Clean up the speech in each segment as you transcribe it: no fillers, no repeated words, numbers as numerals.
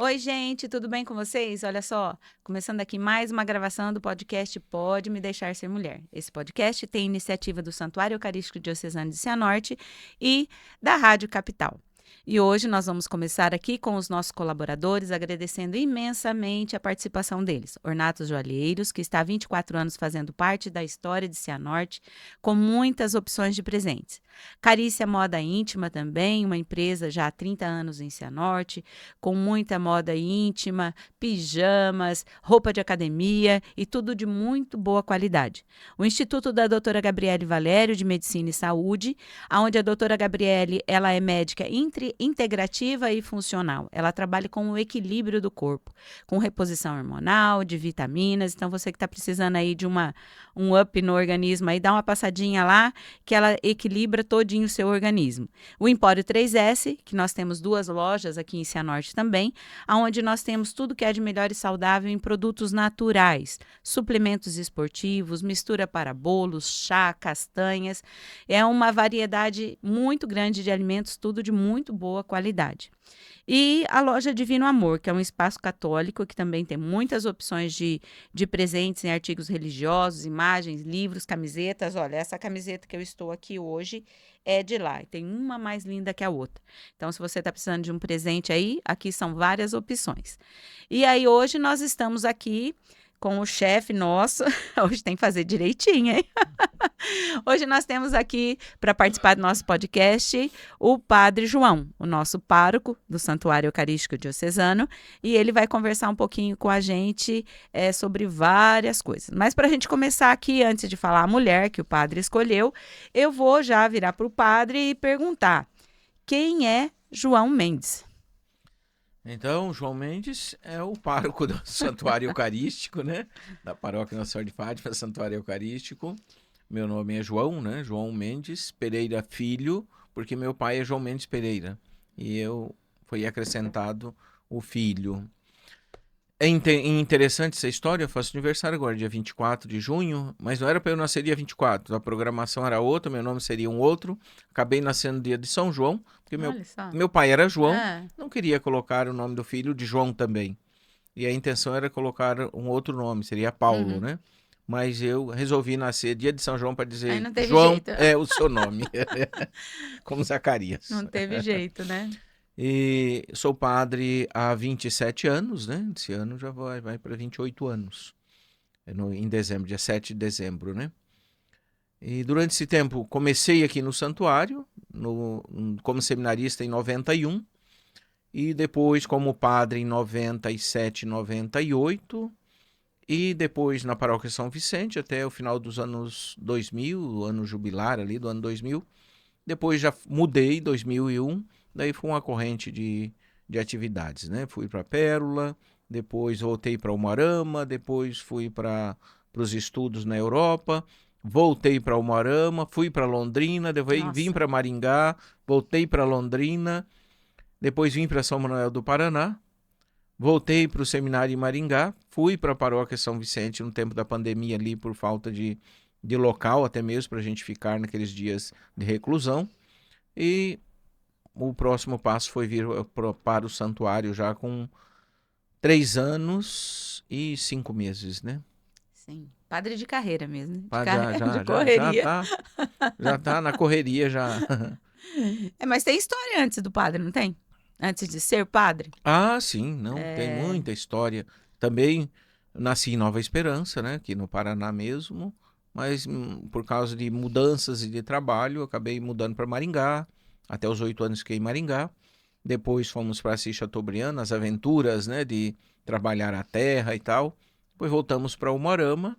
Oi, gente, tudo bem com vocês? Olha só, começando aqui mais uma gravação do podcast Pode Me Deixar Ser Mulher. Esse podcast tem iniciativa do Santuário Eucarístico Diocesano de Cianorte e da Rádio Capital. E hoje nós vamos começar aqui com os nossos colaboradores, agradecendo imensamente a participação deles. Ornatos Joalheiros, que está há 24 anos fazendo parte da história de Cianorte, com muitas opções de presentes. Carícia Moda Íntima também, uma empresa já há 30 anos em Cianorte, com muita moda íntima, pijamas, roupa de academia e tudo de muito boa qualidade. O Instituto da Doutora Gabriele Valério de Medicina e Saúde, onde a doutora Gabriele ela é médica integrativa e funcional. Ela trabalha com o equilíbrio do corpo, com reposição hormonal, de vitaminas. Então, você que está precisando aí de um up no organismo, aí dá uma passadinha lá, que ela equilibra todinho o seu organismo. O Empório 3S, que nós temos 2 lojas aqui em Cianorte também, onde nós temos tudo que é de melhor e saudável em produtos naturais, suplementos esportivos, mistura para bolos, chá, castanhas. É uma variedade muito grande de alimentos, tudo de muito boa qualidade. E a loja Divino Amor, que é um espaço católico que também tem muitas opções de presentes em artigos religiosos, imagens, livros, camisetas. Olha, essa camiseta que eu estou aqui hoje é de lá, e tem uma mais linda que a outra. Então, se você está precisando de um presente aí, aqui são várias opções. E aí, hoje nós estamos aqui com o chefe nosso, hoje tem que fazer direitinho, hein? Hoje nós temos aqui, para participar do nosso podcast, o Padre João, o nosso pároco do Santuário Eucarístico Diocesano, e ele vai conversar um pouquinho com a gente sobre várias coisas. Mas para a gente começar aqui, antes de falar a mulher que o padre escolheu, eu vou já virar para o padre e perguntar, quem é João Mendes? Então, João Mendes é o pároco do Santuário Eucarístico, né? Da Paróquia Nossa Senhora de Fátima, Santuário Eucarístico. Meu nome é João, né? João Mendes Pereira Filho, porque meu pai é João Mendes Pereira. E eu fui acrescentado o filho. É interessante essa história, eu faço aniversário agora, dia 24 de junho, mas não era para eu nascer dia 24, a programação era outra, meu nome seria um outro. Acabei nascendo dia de São João, porque Olha só. meu pai era João, Ah, não queria colocar o nome do filho de João também. E a intenção era colocar um outro nome, seria Paulo, uhum. né? Mas eu resolvi nascer dia de São João para Aí dizer não teve João jeito. é o seu nome, como Zacarias. Não teve jeito, né? E sou padre há 27 anos, né? Esse ano já vai para 28 anos. Em dezembro, dia 7 de dezembro, né? E durante esse tempo comecei aqui no santuário, como seminarista em 91, e depois como padre em 97, 98, e depois na paróquia São Vicente até o final dos anos 2000, o ano jubilar ali do ano 2000. Depois já mudei em 2001, daí foi uma corrente de atividades, né? Fui para Pérola, depois voltei para Umuarama, depois fui para os estudos na Europa, voltei para Umuarama, fui para Londrina, depois vim Nossa. para Maringá, voltei para Londrina, depois vim para São Manuel do Paraná, voltei para o seminário em Maringá, fui para a paróquia São Vicente no tempo da pandemia ali por falta de local até mesmo para a gente ficar naqueles dias de reclusão. E o próximo passo foi vir para o santuário já com 3 anos e 5 meses, né? Sim. Padre de carreira mesmo, Já, de já, já, correria. já tá na correria já. Mas tem história antes do padre, não tem? Antes de ser padre? Ah, sim, não, tem É. muita história. Também nasci em Nova Esperança, né, aqui no Paraná mesmo, mas por causa de mudanças e de trabalho, eu acabei mudando para Maringá. Até os 8 anos fiquei em Maringá. Depois fomos para Assis Chateaubriand, as aventuras, né, de trabalhar a terra e tal. Depois voltamos para Umuarama,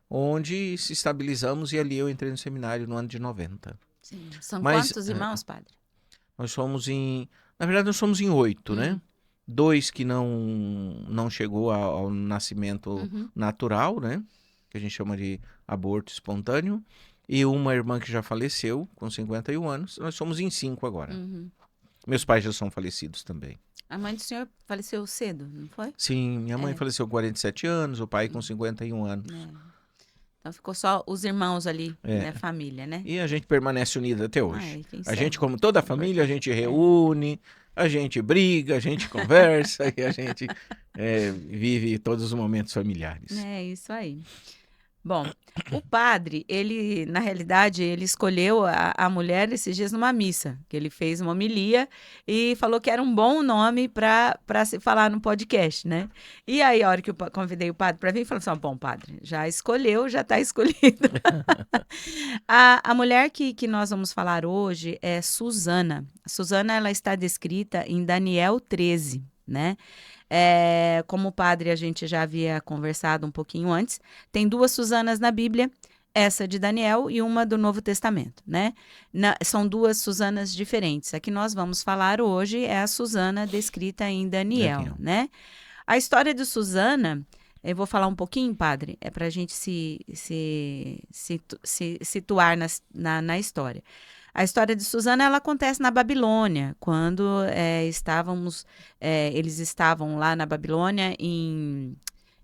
onde se estabilizamos e ali eu entrei no seminário no ano de 90. Sim. São Mas quantos irmãos, padre? nós somos na verdade nós somos em 8, né? Hum. 2 que não chegou ao nascimento Uhum. natural, né? Que a gente chama de aborto espontâneo. E uma irmã que já faleceu com 51 anos. Nós somos em 5 agora. Uhum. Meus pais já são falecidos também. A mãe do senhor faleceu cedo, não foi? Sim, minha mãe É. faleceu com 47 anos, o pai com 51 anos. É. Então ficou só os irmãos ali, É. né? Família, né? E a gente permanece unido até hoje. Ai, quem A sabe? gente, como toda a família, a Importante. gente reúne, a gente briga, a gente conversa e a gente vive todos os momentos familiares. É isso aí. Bom, o padre, ele, na realidade, ele escolheu a mulher esses dias numa missa, que ele fez uma homilia e falou que era um bom nome para se falar no podcast, né? E aí, a hora que eu convidei o padre para vir, falou assim: bom, padre, já escolheu, já está escolhido. A mulher que nós vamos falar hoje é Susana. A Susana, ela está descrita em Daniel 13, né? Como o padre a gente já havia conversado um pouquinho antes, tem 2 Susanas na Bíblia, essa de Daniel e uma do Novo Testamento, né? São 2 Susanas diferentes. A que nós vamos falar hoje é a Susana descrita em Daniel, né? A história de Susana, eu vou falar um pouquinho, padre, é para a gente se situar na história. A história de Susana, ela acontece na Babilônia, quando eles estavam lá na Babilônia,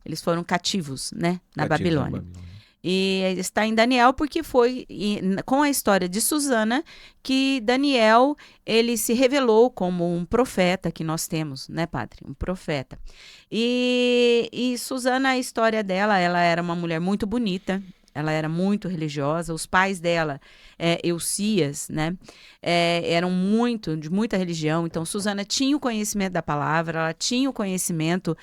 eles foram cativos, né, na Babilônia. E está em Daniel porque foi com a história de Susana que Daniel, ele se revelou como um profeta que nós temos, né, padre? Um profeta. E Susana, a história dela, ela era uma mulher muito bonita, ela era muito religiosa, os pais dela, Eucias, né, eram de muita religião, então Susana tinha o conhecimento da palavra, ela tinha o conhecimento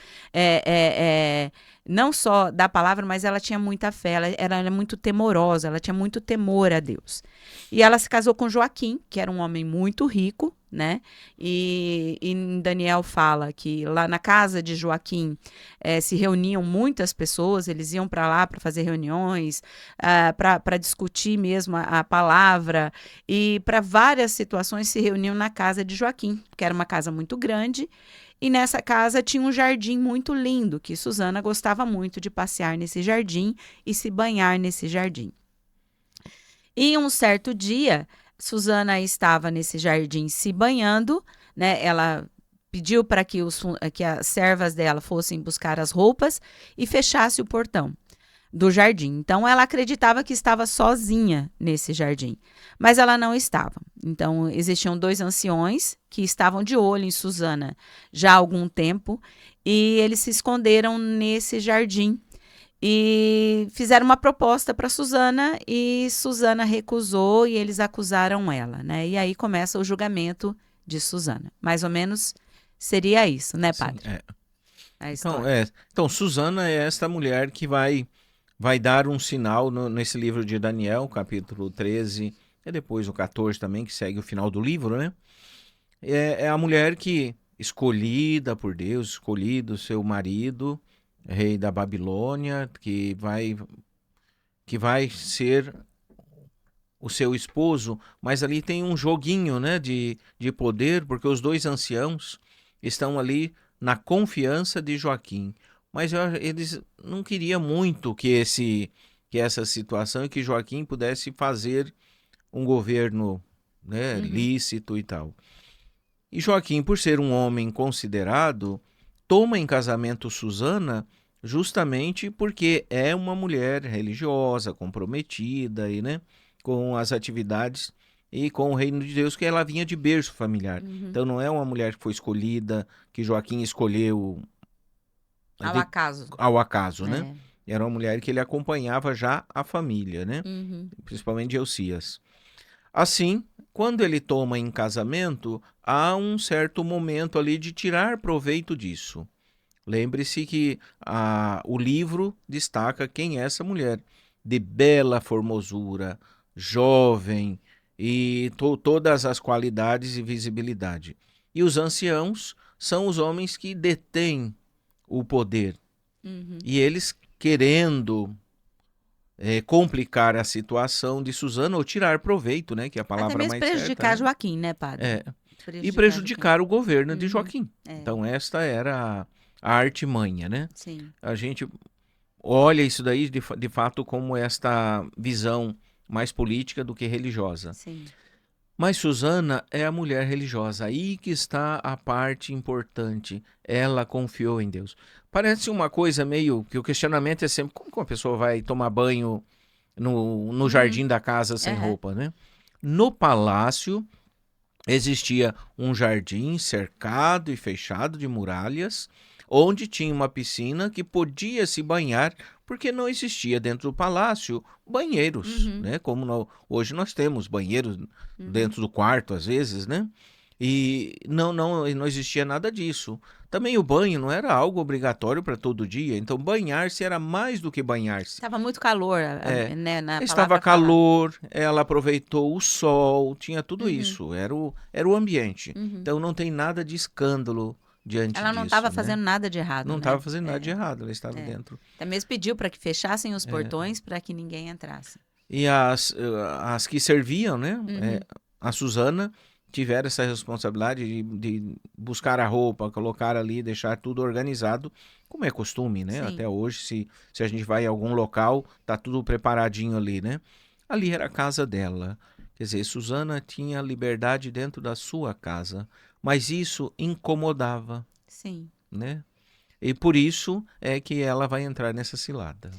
não só da palavra, mas ela tinha muita fé, ela era muito temorosa, ela tinha muito temor a Deus. E ela se casou com Joaquim, que era um homem muito rico, né? E Daniel fala que lá na casa de Joaquim se reuniam muitas pessoas, eles iam para lá para fazer reuniões, para discutir mesmo a palavra, e para várias situações se reuniam na casa de Joaquim, que era uma casa muito grande. E nessa casa tinha um jardim muito lindo, que Susana gostava muito de passear nesse jardim e se banhar nesse jardim. E um certo dia, Susana estava nesse jardim se banhando, né? Ela pediu para que as servas dela fossem buscar as roupas e fechasse o portão do jardim. Então, ela acreditava que estava sozinha nesse jardim, mas ela não estava. Então, existiam 2 anciões que estavam de olho em Susana já há algum tempo e eles se esconderam nesse jardim e fizeram uma proposta para Susana e Susana recusou e eles acusaram ela, né? E aí começa o julgamento de Susana. Mais ou menos seria isso, né, padre? Sim, A história. então, Susana é esta mulher que vai dar um sinal nesse livro de Daniel, capítulo 13, e depois o 14 também, que segue o final do livro, né? É a mulher que, escolhida por Deus, escolhido seu marido, rei da Babilônia, que vai ser o seu esposo, mas ali tem um joguinho, né, de poder, porque os 2 anciãos estão ali na confiança de Joaquim. Mas eles não queriam muito que essa situação e que Joaquim pudesse fazer um governo, né, lícito e tal. E Joaquim, por ser um homem considerado, toma em casamento Susana justamente porque é uma mulher religiosa, comprometida e, né, com as atividades e com o reino de Deus, que ela vinha de berço familiar. Então não é uma mulher que foi escolhida, que Joaquim escolheu Ao acaso. né? Era uma mulher que ele acompanhava já a família, né? Principalmente Eucias. Assim, quando ele toma em casamento, há um certo momento ali de tirar proveito disso. Lembre-se que o livro destaca quem é essa mulher, de bela formosura, jovem e todas as qualidades e visibilidade. E os anciãos são os homens que detêm o poder. E eles querendo complicar a situação de Susana ou tirar proveito, né, que é a palavra Até mesmo mais prejudicar certa, né? Joaquim, né, padre? E prejudicar o governo de Joaquim. É. Então esta era a artimanha, né? Sim. A gente olha isso daí de fato como esta visão mais política do que religiosa. Sim. Mas Susana é a mulher religiosa. Aí que está a parte importante. Ela confiou em Deus. Parece uma coisa meio que o questionamento é sempre como que uma pessoa vai tomar banho no Uhum. jardim da casa sem Aham. roupa, né? No palácio existia um jardim cercado e fechado de muralhas, onde tinha uma piscina que podia se banhar, porque não existia dentro do palácio banheiros, Uhum. né? Como hoje nós temos banheiros Uhum. dentro do quarto, às vezes, né? E não existia nada disso. Também o banho não era algo obrigatório para todo dia, então banhar-se era mais do que banhar-se. Tava muito calor, É, né, na estava palavra fala. calor, ela aproveitou o sol, tinha tudo Uhum. isso, era o ambiente. Uhum. Então não tem nada de escândalo diante Ela não estava disso, né? fazendo nada de errado, Não né? estava fazendo nada de É, errado, ela estava é. dentro. Até mesmo pediu para que fechassem os É, portões para que ninguém entrasse. e as que serviam, né? Uhum. A Susana tiveram essa responsabilidade de buscar a roupa, colocar ali, deixar tudo organizado, como é costume, né? Sim. Até hoje, se a gente vai em algum local, tá tudo preparadinho ali, né? Ali era a casa dela. Quer dizer, Susana tinha liberdade dentro da sua casa, mas isso incomodava, Sim. né? E por isso é que ela vai entrar nessa cilada.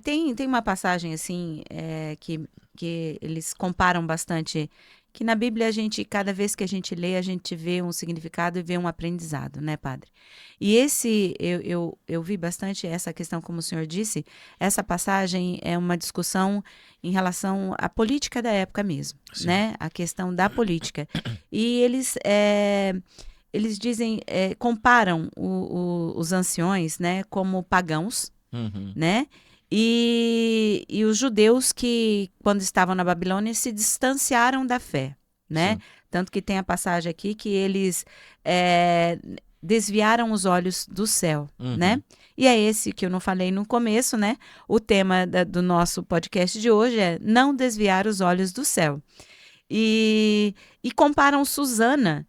Tem uma passagem assim que eles comparam bastante, que na Bíblia a gente, cada vez que a gente lê, a gente vê um significado e vê um aprendizado, né, padre? E eu vi bastante essa questão, como o senhor disse, essa passagem é uma discussão em relação à política da época mesmo, Sim. né? A questão da política. E eles dizem, comparam os anciões, né, como pagãos, Uhum. né? E os judeus que, quando estavam na Babilônia, se distanciaram da fé, né? Sim. Tanto que tem a passagem aqui que eles é, desviaram os olhos do céu, né? Uhum. E é esse que eu não falei no começo, né? O tema do nosso podcast de hoje é não desviar os olhos do céu. E comparam Susana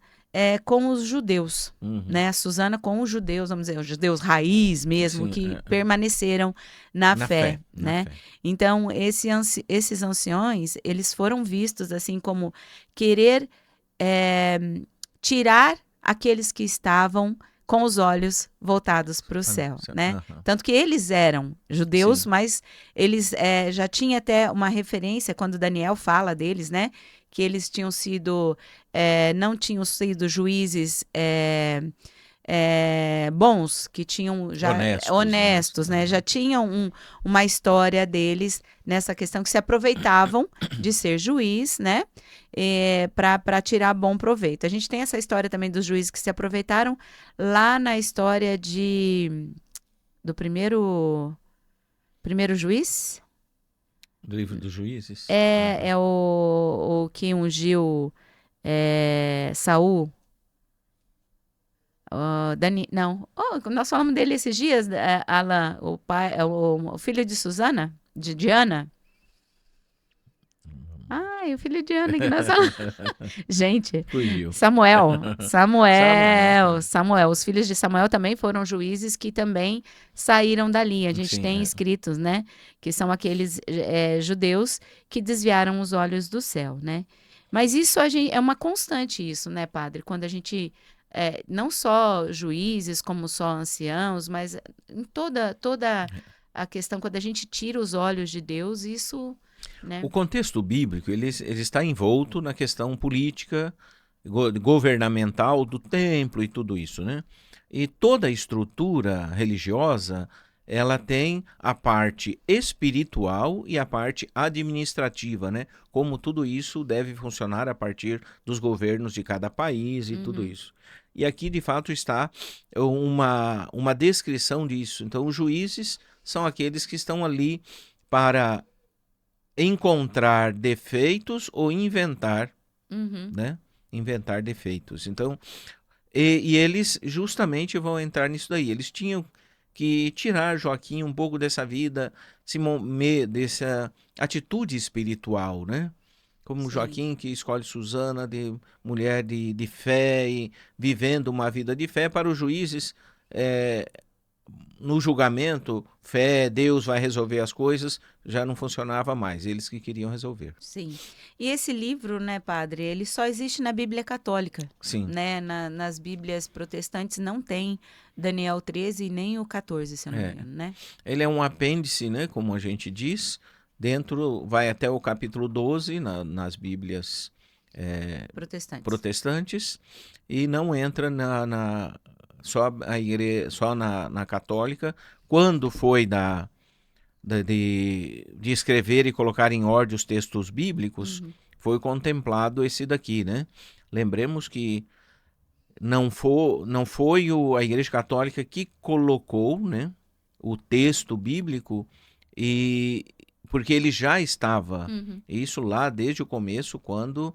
com os judeus, Uhum. né? A Susana com os judeus, vamos dizer, os judeus raiz mesmo, Sim, que permaneceram na na fé, fé, na né? fé. Então, esses anciões, eles foram vistos assim como querer é, tirar aqueles que estavam com os olhos voltados para o céu, né? Aham. Tanto que eles eram judeus, Sim. mas eles já tinha até uma referência quando Daniel fala deles, né? Que eles tinham sido, não tinham sido juízes bons, que tinham já Honestos, né? honestos, né? Já tinham uma história deles nessa questão que se aproveitavam de ser juiz, né? Para tirar bom proveito. A gente tem essa história também dos juízes que se aproveitaram lá na história do primeiro juiz. Do livro dos juízes? É o que ungiu Saul. Não. Oh, nós falamos dele esses dias, Alan, o pai, o filho de Susana, de Diana. Ai, o filho de Ana que nós falamos. Gente, Fugiu. Samuel, Samuel. Samuel, Samuel. Os filhos de Samuel também foram juízes que também saíram dali. A gente Sim, tem escritos, né? Que são aqueles judeus que desviaram os olhos do céu, né? Mas isso é uma constante, isso, né, padre? Quando a gente, não só juízes, como só anciãos, mas em toda a questão, quando a gente tira os olhos de Deus, isso, né? O contexto bíblico ele está envolto na questão política, governamental do templo e tudo isso, né? E toda a estrutura religiosa ela tem a parte espiritual e a parte administrativa, né? Como tudo isso deve funcionar a partir dos governos de cada país e tudo Uhum, isso. E aqui, de fato, está uma descrição disso. Então, os juízes são aqueles que estão ali para encontrar defeitos ou inventar, uhum. né? Inventar defeitos. Então, e eles justamente vão entrar nisso daí. Eles tinham que tirar Joaquim um pouco dessa vida, dessa atitude espiritual, né? Como Sim. Joaquim que escolhe Susana de mulher de fé e vivendo uma vida de fé para os juízes. no julgamento, fé, Deus vai resolver as coisas, já não funcionava mais, eles que queriam resolver. Sim. E esse livro, né, padre, ele só existe na Bíblia Católica, Sim, né? Nas Bíblias protestantes não tem Daniel 13 e nem o 14, se eu não me é. engano, né? Ele é um apêndice, né, como a gente diz, dentro, vai até o capítulo 12 nas Bíblias Protestantes. protestantes, e não entra só só na católica. Quando foi de escrever e colocar em ordem os textos bíblicos, Uhum. foi contemplado esse daqui, né? Lembremos que não foi a Igreja Católica que colocou, né, o texto bíblico, e porque ele já estava, Uhum. isso lá desde o começo, quando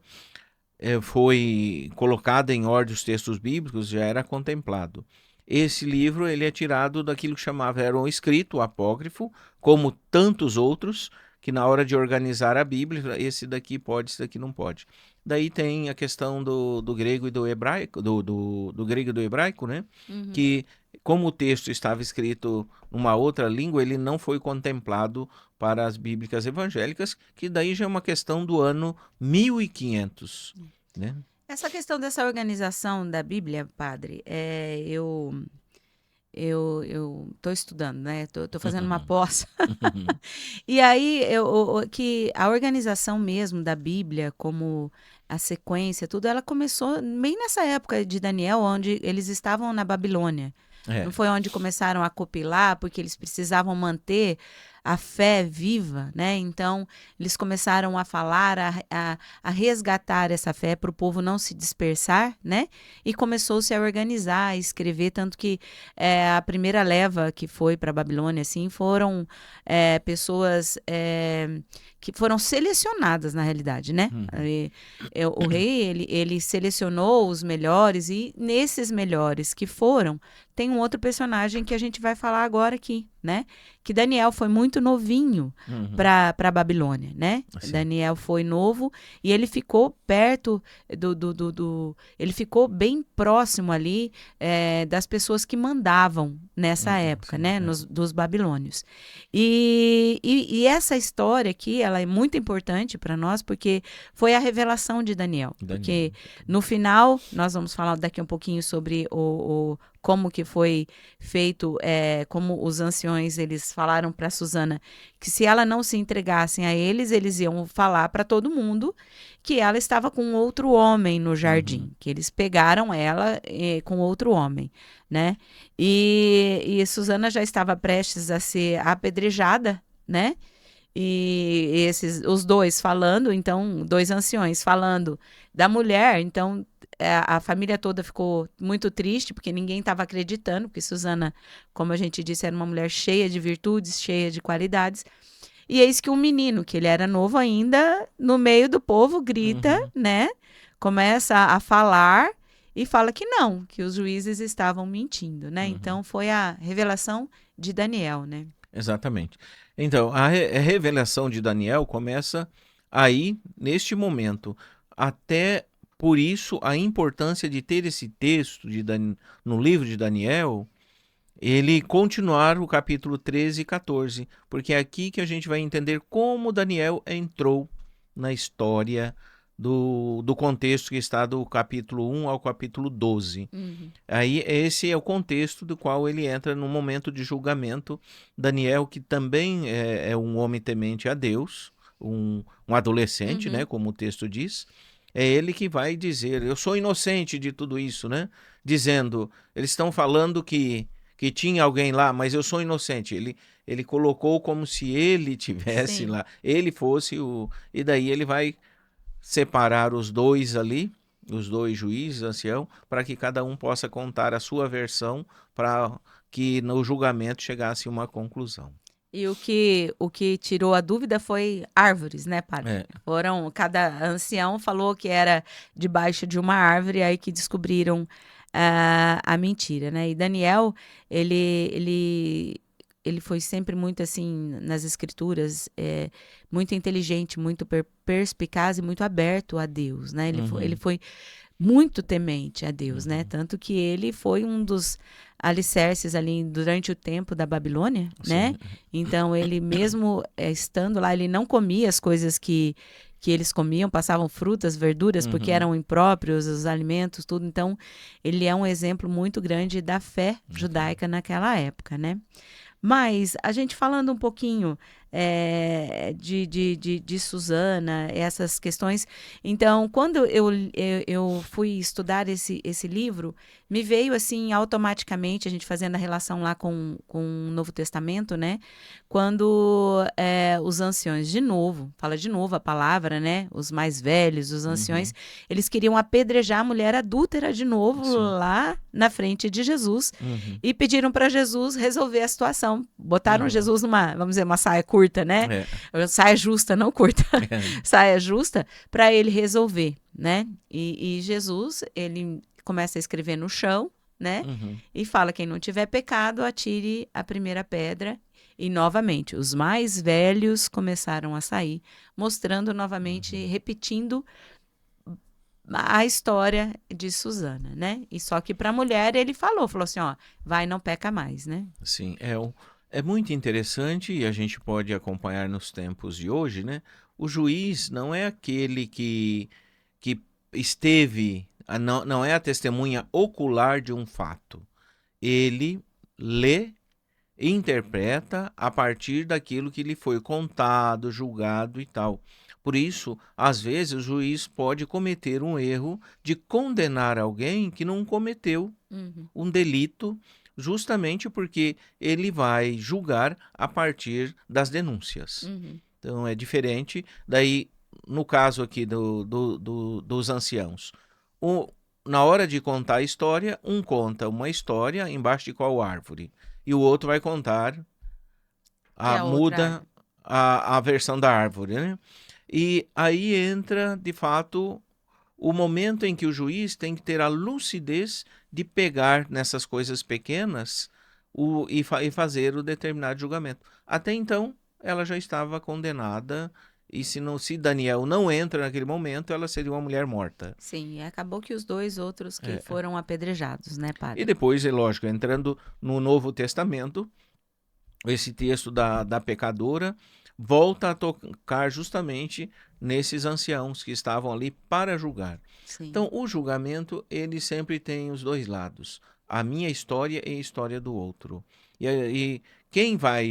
foi colocado em ordem os textos bíblicos, já era contemplado. Esse livro ele é tirado daquilo que chamava, era um escrito, o apócrifo, como tantos outros, que na hora de organizar a Bíblia, esse daqui pode, esse daqui não pode. Daí tem a questão do grego e do hebraico, do grego e do hebraico, né? Uhum. Que como o texto estava escrito numa outra língua, ele não foi contemplado para as bíblicas evangélicas, que daí já é uma questão do ano 1500, né? Essa questão dessa organização da Bíblia, padre, eu tô estudando, né? Tô fazendo uma pós. E aí, que a organização mesmo da Bíblia, como a sequência, tudo, ela começou bem nessa época de Daniel, onde eles estavam na Babilônia. Não É. foi onde começaram a copilar, porque eles precisavam manter a fé viva, né? Então, eles começaram a falar, a resgatar essa fé para o povo não se dispersar, né? E começou-se a organizar, a escrever, tanto que a primeira leva que foi para a Babilônia, assim, foram pessoas que foram selecionadas, na realidade, né? Uhum. O rei, ele selecionou os melhores e nesses melhores que foram, tem um outro personagem que a gente vai falar agora aqui, né? Que Daniel foi muito novinho Uhum. para a Babilônia, né? Assim. Daniel foi novo e ele ficou perto ele ficou bem próximo ali das pessoas que mandavam nessa época, Sim. né? Dos babilônios. E essa história aqui, ela é muito importante para nós porque foi a revelação de Daniel. Daniel. Porque no final, nós vamos falar daqui um pouquinho sobre como que foi feito, como os anciões, eles falaram para Susana que se ela não se entregassem a eles, eles iam falar para todo mundo que ela estava com outro homem no jardim, Uhum. que eles pegaram ela com outro homem, né? E Susana já estava prestes a ser apedrejada, né? E os dois falando, então, dois anciões falando da mulher, então a família toda ficou muito triste, porque ninguém estava acreditando, porque Susana, como a gente disse, era uma mulher cheia de virtudes, cheia de qualidades. E eis que um menino, que ele era novo ainda, no meio do povo, grita, Uhum. né? Começa a falar e fala que não, que os juízes estavam mentindo, né? Uhum. Então foi a revelação de Daniel, né? Exatamente. Então, a revelação de Daniel começa aí, neste momento. Até por isso, a importância de ter esse texto no livro de Daniel, ele continuar o capítulo 13 e 14, porque é aqui que a gente vai entender como Daniel entrou na história do contexto que está do capítulo 1 ao capítulo 12. Uhum. Aí esse é o contexto do qual ele entra no momento de julgamento. Daniel, que também é um homem temente a Deus, um adolescente, né, Uhum. como o texto diz, é ele que vai dizer, eu sou inocente de tudo isso, né? Dizendo, eles estão falando que tinha alguém lá, mas eu sou inocente. Ele colocou como se ele tivesse Sim. lá, ele fosse o... E daí ele vai separar os dois ali, os dois juízes, ancião, para que cada um possa contar a sua versão, para que no julgamento chegasse a uma conclusão. E o que tirou a dúvida foi árvores, né, padre? É. Cada ancião falou que era debaixo de uma árvore, aí que descobriram a mentira, né? E Daniel, ele foi sempre muito assim, nas escrituras, muito inteligente, muito perspicaz e muito aberto a Deus, né? Ele Uhum. foi muito temente a Deus, né? Uhum. Tanto que ele foi um dos alicerces ali durante o tempo da Babilônia, né? Sim. Então, ele mesmo estando lá, ele não comia as coisas que eles comiam, passavam frutas, verduras, porque Uhum. eram impróprios, os alimentos, tudo. Então, ele é um exemplo muito grande da fé Ok. judaica naquela época, né? Mas a gente falando um pouquinho de Susana, essas questões. Então, quando eu fui estudar esse livro, me veio assim automaticamente, a gente fazendo a relação lá com o Novo Testamento, né? Quando os anciões, de novo, fala de novo a palavra, né? Os mais velhos, os anciões, Uhum. eles queriam apedrejar a mulher adúltera de novo Sim. lá na frente de Jesus Uhum. e pediram para Jesus resolver a situação. Botaram Uhum. Jesus numa, vamos dizer, uma saia curta, né? É. Saia justa, não curta. É. Saia justa para ele resolver, né? E Jesus, ele começa a escrever no chão, né? Uhum. E fala: quem não tiver pecado, atire a primeira pedra. E novamente, os mais velhos começaram a sair, mostrando novamente, Uhum. repetindo a história de Susana, né? E só que para a mulher ele falou assim, ó, vai, não peca mais, né? Sim, é muito interessante e a gente pode acompanhar nos tempos de hoje, né? O juiz não é aquele que esteve, não é a testemunha ocular de um fato. Ele lê e interpreta a partir daquilo que lhe foi contado, julgado e tal. Por isso, às vezes, o juiz pode cometer um erro de condenar alguém que não cometeu Uhum, um delito, justamente porque ele vai julgar a partir das denúncias. uhum, Então é diferente. Daí, no caso aqui dos anciãos, o, na hora de contar a história, um conta uma história embaixo de qual árvore, e o outro vai contar, que é a outra muda árvore. a versão da árvore, né? E aí entra, de fato, o momento em que o juiz tem que ter a lucidez de pegar nessas coisas pequenas e fazer o determinado julgamento. Até então, ela já estava condenada, e se Daniel não entra naquele momento, ela seria uma mulher morta. Sim, e acabou que os dois outros que É. foram apedrejados, né, E padre? depois, é lógico, entrando no Novo Testamento, esse texto da pecadora volta a tocar justamente nesses anciãos que estavam ali para julgar. Sim. Então, o julgamento, ele sempre tem os dois lados, a minha história e a história do outro. E quem vai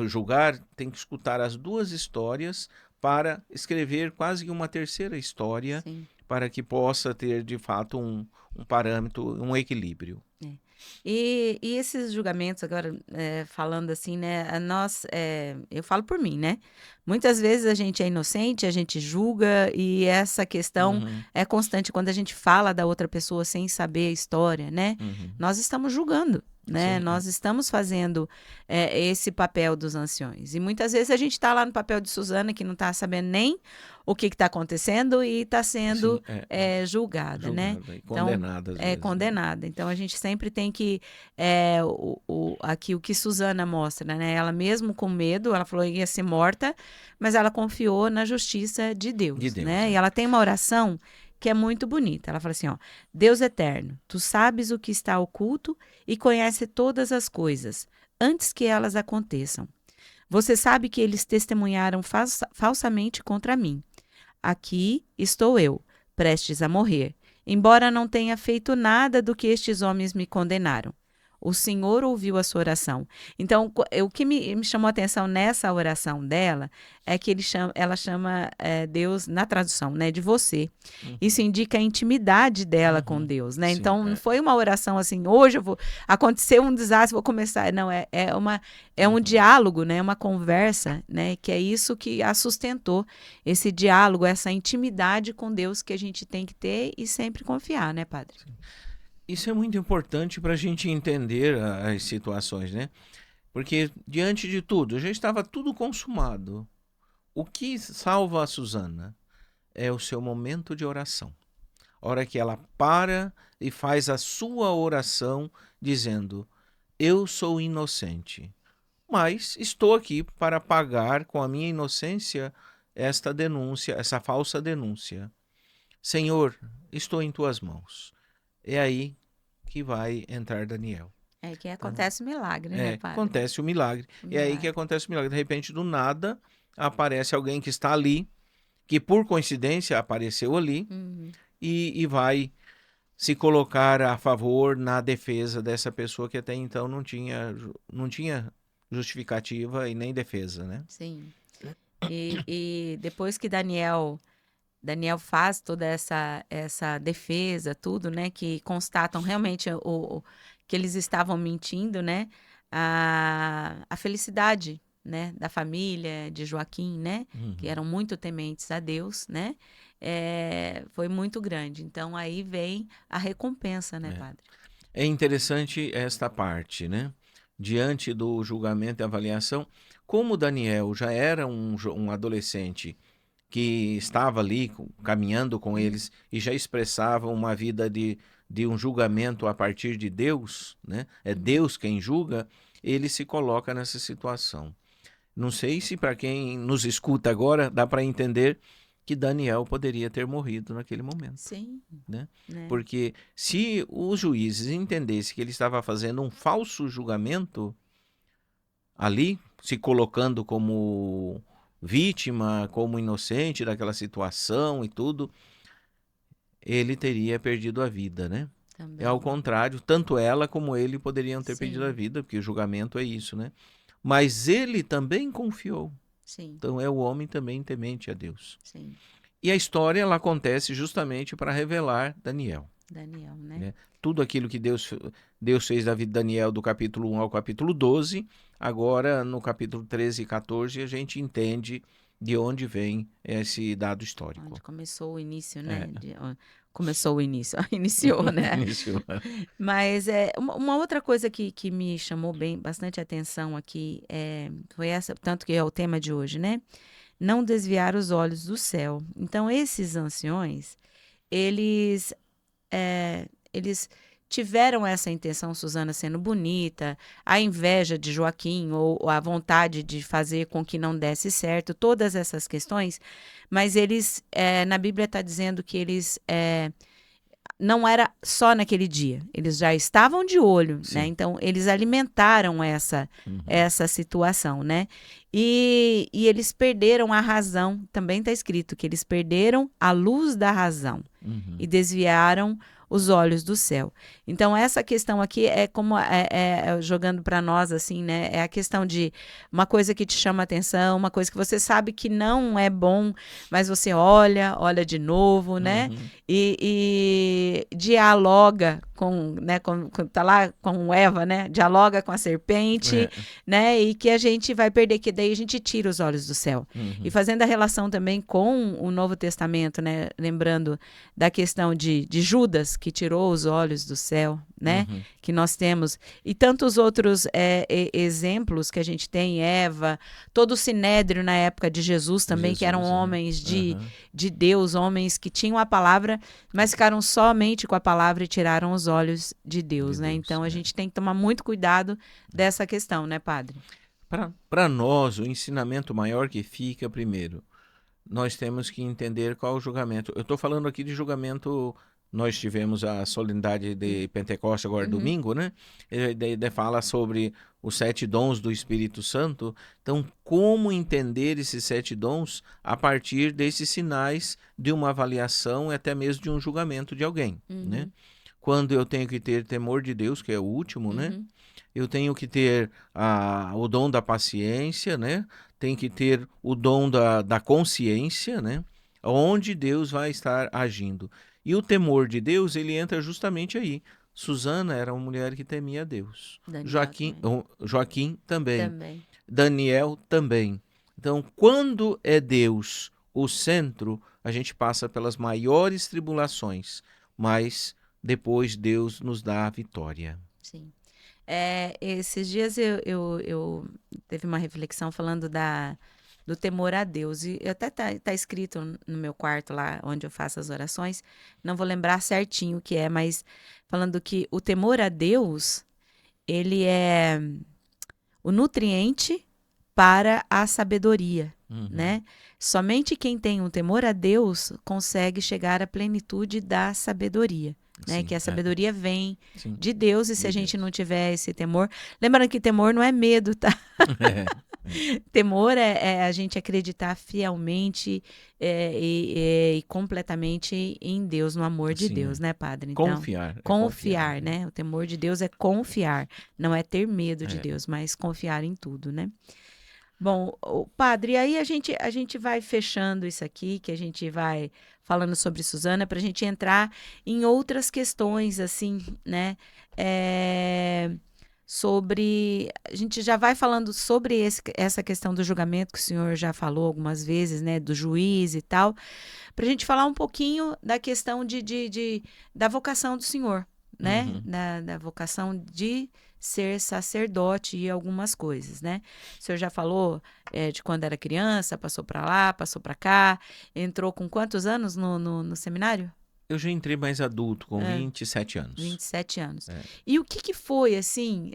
julgar tem que escutar as duas histórias para escrever quase que uma terceira história, Sim. para que possa ter de fato um parâmetro, um equilíbrio. É. E esses julgamentos, agora, falando assim, né? Eu falo por mim, né? Muitas vezes a gente é inocente, a gente julga, e essa questão Uhum, é constante quando a gente fala da outra pessoa sem saber a história, né? uhum. Nós estamos julgando, né? Sim, Nós estamos fazendo esse papel dos anciões. E muitas vezes a gente está lá no papel de Susana, que não está sabendo nem o que está acontecendo e está sim, sendo julgada, né? julgada e Então, condenada às é vezes, né? condenada. Então a gente sempre tem que aqui o que Susana mostra, né? Ela mesmo com medo, ela falou que ia ser morta, mas ela confiou na justiça de De Deus, Deus, né? E é. ela tem uma oração que é muito bonita. Ela fala assim, ó: Deus eterno, tu sabes o que está oculto e conhece todas as coisas antes que elas aconteçam. Você sabe que eles testemunharam falsamente contra mim. Aqui estou eu, prestes a morrer, embora não tenha feito nada do que estes homens me condenaram. O Senhor ouviu a sua oração. Então, o que me chamou a atenção nessa oração dela é que ela chama Deus, na tradução, né, de você. Isso Uhum, indica a intimidade dela com uhum. Deus, né? Sim, Então, não foi uma oração assim, hoje eu vou, aconteceu um desastre, vou começar. Não, é um uhum. diálogo, né? Uma conversa, né? Que é isso que a sustentou, esse diálogo, essa intimidade com Deus que a gente tem que ter e sempre confiar, né, padre? Isso é muito importante para a gente entender as situações, né? Porque, diante de tudo, já estava tudo consumado. O que salva a Susana é o seu momento de oração. A hora que ela para e faz a sua oração, dizendo: Eu sou inocente, mas estou aqui para pagar com a minha inocência esta denúncia, essa falsa denúncia. Senhor, estou em tuas mãos. É aí que vai entrar Daniel. É que acontece o milagre, né, padre? Acontece o milagre. O É aí que milagre. acontece o milagre. De repente, do nada, aparece alguém que está ali, que por coincidência apareceu ali, e vai se colocar a favor na defesa dessa pessoa que até então não tinha justificativa e nem defesa, né? Sim. E depois que Daniel faz toda essa defesa, tudo, né? Que constatam realmente que eles estavam mentindo, né? A felicidade, né? Da família de Joaquim, né? Que eram muito tementes a Deus, né? Foi muito grande. Então aí vem a recompensa, né, padre? É interessante esta parte, né? Diante do julgamento e avaliação, como Daniel já era um adolescente que estava ali caminhando com eles e já expressava uma vida de um julgamento a partir de Deus, né? É Deus quem julga, ele se coloca nessa situação. Não sei se para quem nos escuta agora dá para entender que Daniel poderia ter morrido naquele momento. Sim. Né? Né? Porque se os juízes entendessem que ele estava fazendo um falso julgamento ali, se colocando como vítima, como inocente daquela situação e tudo, ele teria perdido a vida, né? É ao Também. contrário, tanto ela como ele poderiam ter perdido a Sim. vida, porque o julgamento é isso, né? Mas ele também confiou. Sim. Então é o homem também temente a Deus. Sim. E a história ela acontece justamente para revelar Daniel. Daniel, né? Né? Tudo aquilo que Deus fez da vida de Daniel do capítulo 1 ao capítulo 12, agora no capítulo 13 e 14 a gente entende de onde vem esse dado histórico. Onde começou o início, né? Começou o início, iniciou, né? Iniciou. Mas uma outra coisa que me chamou bastante atenção aqui foi essa, tanto que é o tema de hoje, né? Não desviar os olhos do céu. Então, esses anciões, eles tiveram essa intenção, Susana sendo bonita, a inveja de Joaquim ou a vontade de fazer com que não desse certo, todas essas questões, mas eles, na Bíblia está dizendo que eles não era só naquele dia, eles já estavam de olho, Sim. né? Então, eles alimentaram essa situação, né? E eles perderam a razão, também está escrito que eles perderam a luz da razão e desviaram os olhos do céu. Então, essa questão aqui é como, jogando para nós, assim, né? É a questão de uma coisa que te chama a atenção, uma coisa que você sabe que não é bom, mas você olha de novo, né? E dialoga né? Tá lá com Eva, né? Dialoga com a serpente, né? E que a gente vai perder, que daí a gente tira os olhos do céu. E fazendo a relação também com o Novo Testamento, né? Lembrando da questão de Judas, que tirou os olhos do céu, né? Que nós temos. E tantos outros exemplos que a gente tem, Eva, todo o Sinédrio na época de Jesus também, que eram homens de Deus, homens que tinham a palavra, mas ficaram somente com a palavra e tiraram os olhos de Deus, né? Então a gente tem que tomar muito cuidado dessa questão, né, padre? Para nós, o ensinamento maior que fica, primeiro, nós temos que entender qual é o julgamento. Eu estou falando aqui de julgamento. Nós tivemos a solenidade de Pentecostes agora domingo, né? Ele fala sobre os 7 dons do Espírito Santo. Então, como entender esses 7 dons a partir desses sinais de uma avaliação e até mesmo de um julgamento de alguém, né? Quando eu tenho que ter temor de Deus, que é o último, né? Eu tenho que ter o dom da paciência, né? Tem que ter o dom da consciência, né? Onde Deus vai estar agindo. E o temor de Deus, ele entra justamente aí. Susana era uma mulher que temia a Deus. Joaquim também. Daniel também. Então, quando é Deus o centro, a gente passa pelas maiores tribulações, mas depois Deus nos dá a vitória. Sim. Esses dias eu teve uma reflexão falando do temor a Deus. E até tá escrito no meu quarto lá, onde eu faço as orações. Não vou lembrar certinho o que é, mas falando que o temor a Deus, ele é o nutriente para a sabedoria, né? somente quem tem um temor a Deus consegue chegar à plenitude da sabedoria, né? Sim, Que a sabedoria vem sim, de Deus, e se de a gente Deus. não tiver esse temor, lembrando que temor não é medo, tá? É, Temor é a gente acreditar fielmente e completamente em Deus, no amor de Deus, sim. né, Padre? Então, Confiar, é confiar. confiar, né? O temor de Deus é confiar, não é ter medo de É. Deus, mas confiar em tudo, né? Bom, Padre, aí a gente vai fechando isso aqui, que a gente vai falando sobre Suzana, para a gente entrar em outras questões, assim, né? É, sobre. A gente já vai falando sobre essa questão do julgamento, que o senhor já falou algumas vezes, né? Do juiz e tal, para a gente falar um pouquinho da questão da vocação do senhor, né? Uhum. Da vocação de ser sacerdote e algumas coisas, né? O senhor já falou de quando era criança, passou para lá, passou para cá, entrou com quantos anos no seminário? Eu já entrei mais adulto, com Ah, 27 anos. 27 anos. É. E o que que foi, assim,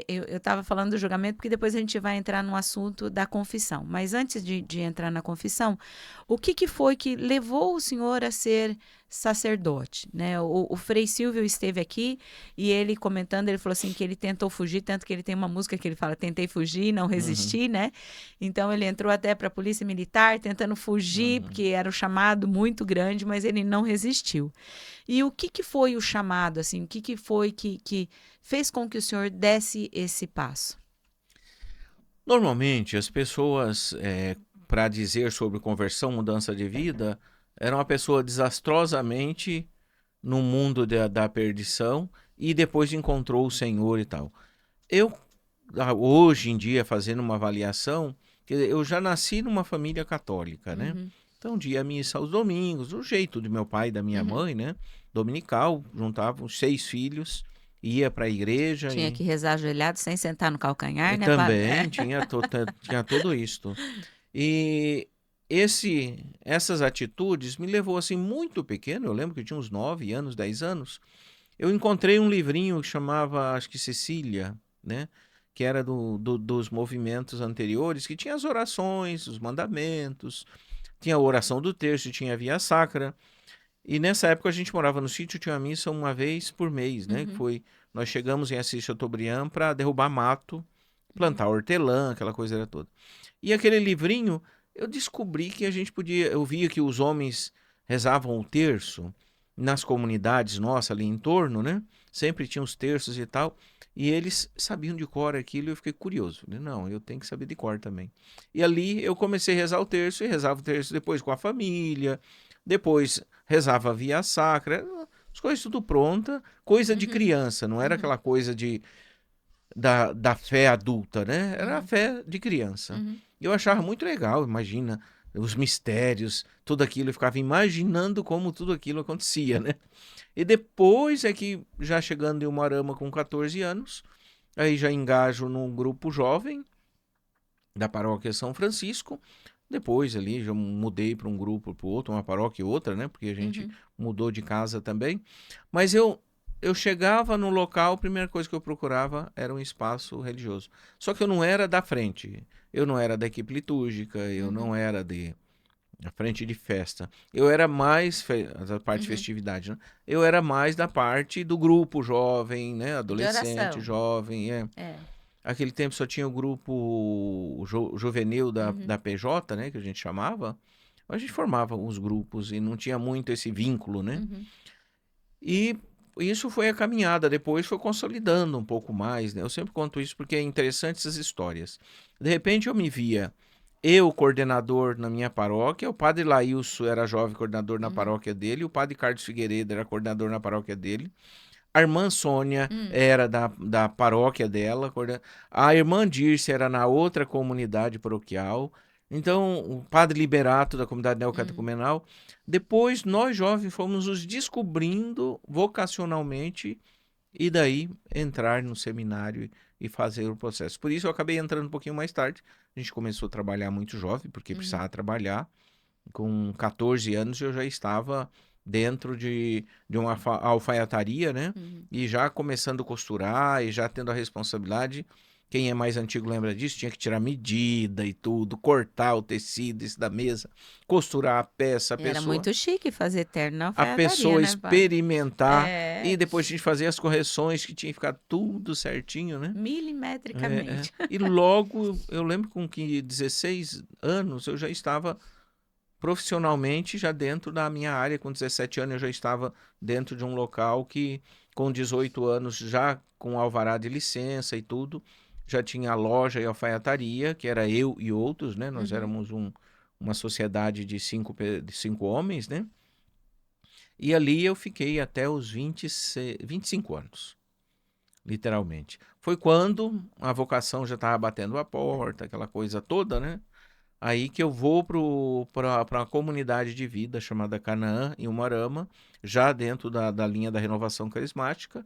eu estava falando do julgamento porque depois a gente vai entrar no assunto da confissão. Mas antes de entrar na confissão, o que que foi que levou o senhor a ser sacerdote, né? O Frei Silvio esteve aqui e ele comentando, ele falou assim que ele tentou fugir, tanto que ele tem uma música que ele fala, tentei fugir, não Uhum. resisti, né? Então ele entrou até para a polícia militar tentando fugir, Uhum. porque era um chamado muito grande, mas ele não resistiu. E o que que foi o chamado, assim? O que que foi que fez com que o senhor desse esse passo? Normalmente, as pessoas, para dizer sobre conversão, mudança de vida, era uma pessoa desastrosamente no mundo da perdição e depois encontrou o Senhor e tal. Eu, hoje em dia, fazendo uma avaliação, quer dizer, eu já nasci numa família católica, né? Uhum, Então, dia à missa aos domingos, do jeito do meu pai e da minha uhum. mãe, né? Dominical, juntava os 6 filhos, ia para a igreja Tinha e que rezar ajoelhado sem sentar no calcanhar, né, padre? também tinha tudo isto. E essas atitudes me levou assim muito pequeno, eu lembro que eu tinha uns 9 anos, 10 anos, eu encontrei um livrinho que chamava, acho que Cecília, né? Que era dos movimentos anteriores, que tinha as orações, os mandamentos, tinha a oração do terço, tinha a via sacra. E nessa época a gente morava no sítio, tinha uma missa uma vez por mês, né? Que Uhum, foi, nós chegamos em Assis Chateaubriand para derrubar mato, uhum, plantar hortelã, aquela coisa era toda. E aquele livrinho, eu descobri que a gente podia, eu via que os homens rezavam o terço nas comunidades nossas ali em torno, né? Sempre tinha os terços e tal, e eles sabiam de cor aquilo e eu fiquei curioso. Falei, não, eu tenho que saber de cor também. E ali eu comecei a rezar o terço e rezava o terço depois com a família, depois rezava a via sacra, as coisas tudo pronta, coisa de uhum, criança, não era uhum, aquela coisa da fé adulta, né? Era a uhum, fé de criança. uhum, Eu achava muito legal, imagina, os mistérios, tudo aquilo, eu ficava imaginando como tudo aquilo acontecia, né? E depois é que, já chegando em Umuarama com 14 anos, aí já engajo num grupo jovem da paróquia São Francisco. Depois ali já mudei para um grupo, para outro, uma paróquia e outra, né? Porque a gente uhum, mudou de casa também. Mas eu chegava no local, a primeira coisa que eu procurava era um espaço religioso. Só que eu não era da frente. Eu não era da equipe litúrgica, eu uhum, não era da frente de festa. Eu era mais da parte de uhum. festividade, né? Eu era mais da parte do grupo jovem, né? De Adolescente, oração. jovem, É. Aquele tempo só tinha o grupo juvenil da Uhum, PJ, né, que a gente chamava. A gente formava os grupos e não tinha muito esse vínculo, né? uhum, E isso foi a caminhada, depois foi consolidando um pouco mais, né? Eu sempre conto isso porque é interessante essas histórias. De repente eu me via, eu coordenador na minha paróquia, o padre Laílson era jovem coordenador na uhum, paróquia dele, o padre Carlos Figueiredo era coordenador na paróquia dele. A irmã Sônia uhum, era da paróquia dela, a irmã Dirce era na outra comunidade paroquial. Então, o padre Liberato da comunidade uhum, neocatecumenal. Depois, nós jovens fomos nos descobrindo vocacionalmente e daí entrar no seminário e fazer o processo. Por isso, eu acabei entrando um pouquinho mais tarde. A gente começou a trabalhar muito jovem, porque uhum, precisava trabalhar. Com 14 anos eu já estava dentro de uma alfaiataria, né? uhum, E já começando a costurar e já tendo a responsabilidade Quem é mais antigo lembra disso, tinha que tirar medida e tudo, cortar o tecido esse da mesa, costurar a peça, Era muito chique fazer terno na a alfaiataria, pessoa né, padre? experimentar É, e depois a gente fazer as correções que tinha que ficar tudo certinho, né? milimetricamente. E logo, eu lembro com que 16 anos eu já estava profissionalmente já dentro da minha área. Com 17 anos eu já estava dentro de um local que, com 18 anos, já com alvará de licença e tudo, já tinha a loja e alfaiataria, que era eu e outros, né? Nós éramos uma sociedade de cinco homens, né? E ali eu fiquei até os 25 anos, literalmente. Foi quando a vocação já estava batendo a porta, aquela coisa toda, né? Aí que eu vou para uma comunidade de vida chamada Canaã, em Umuarama, já dentro da linha da renovação carismática.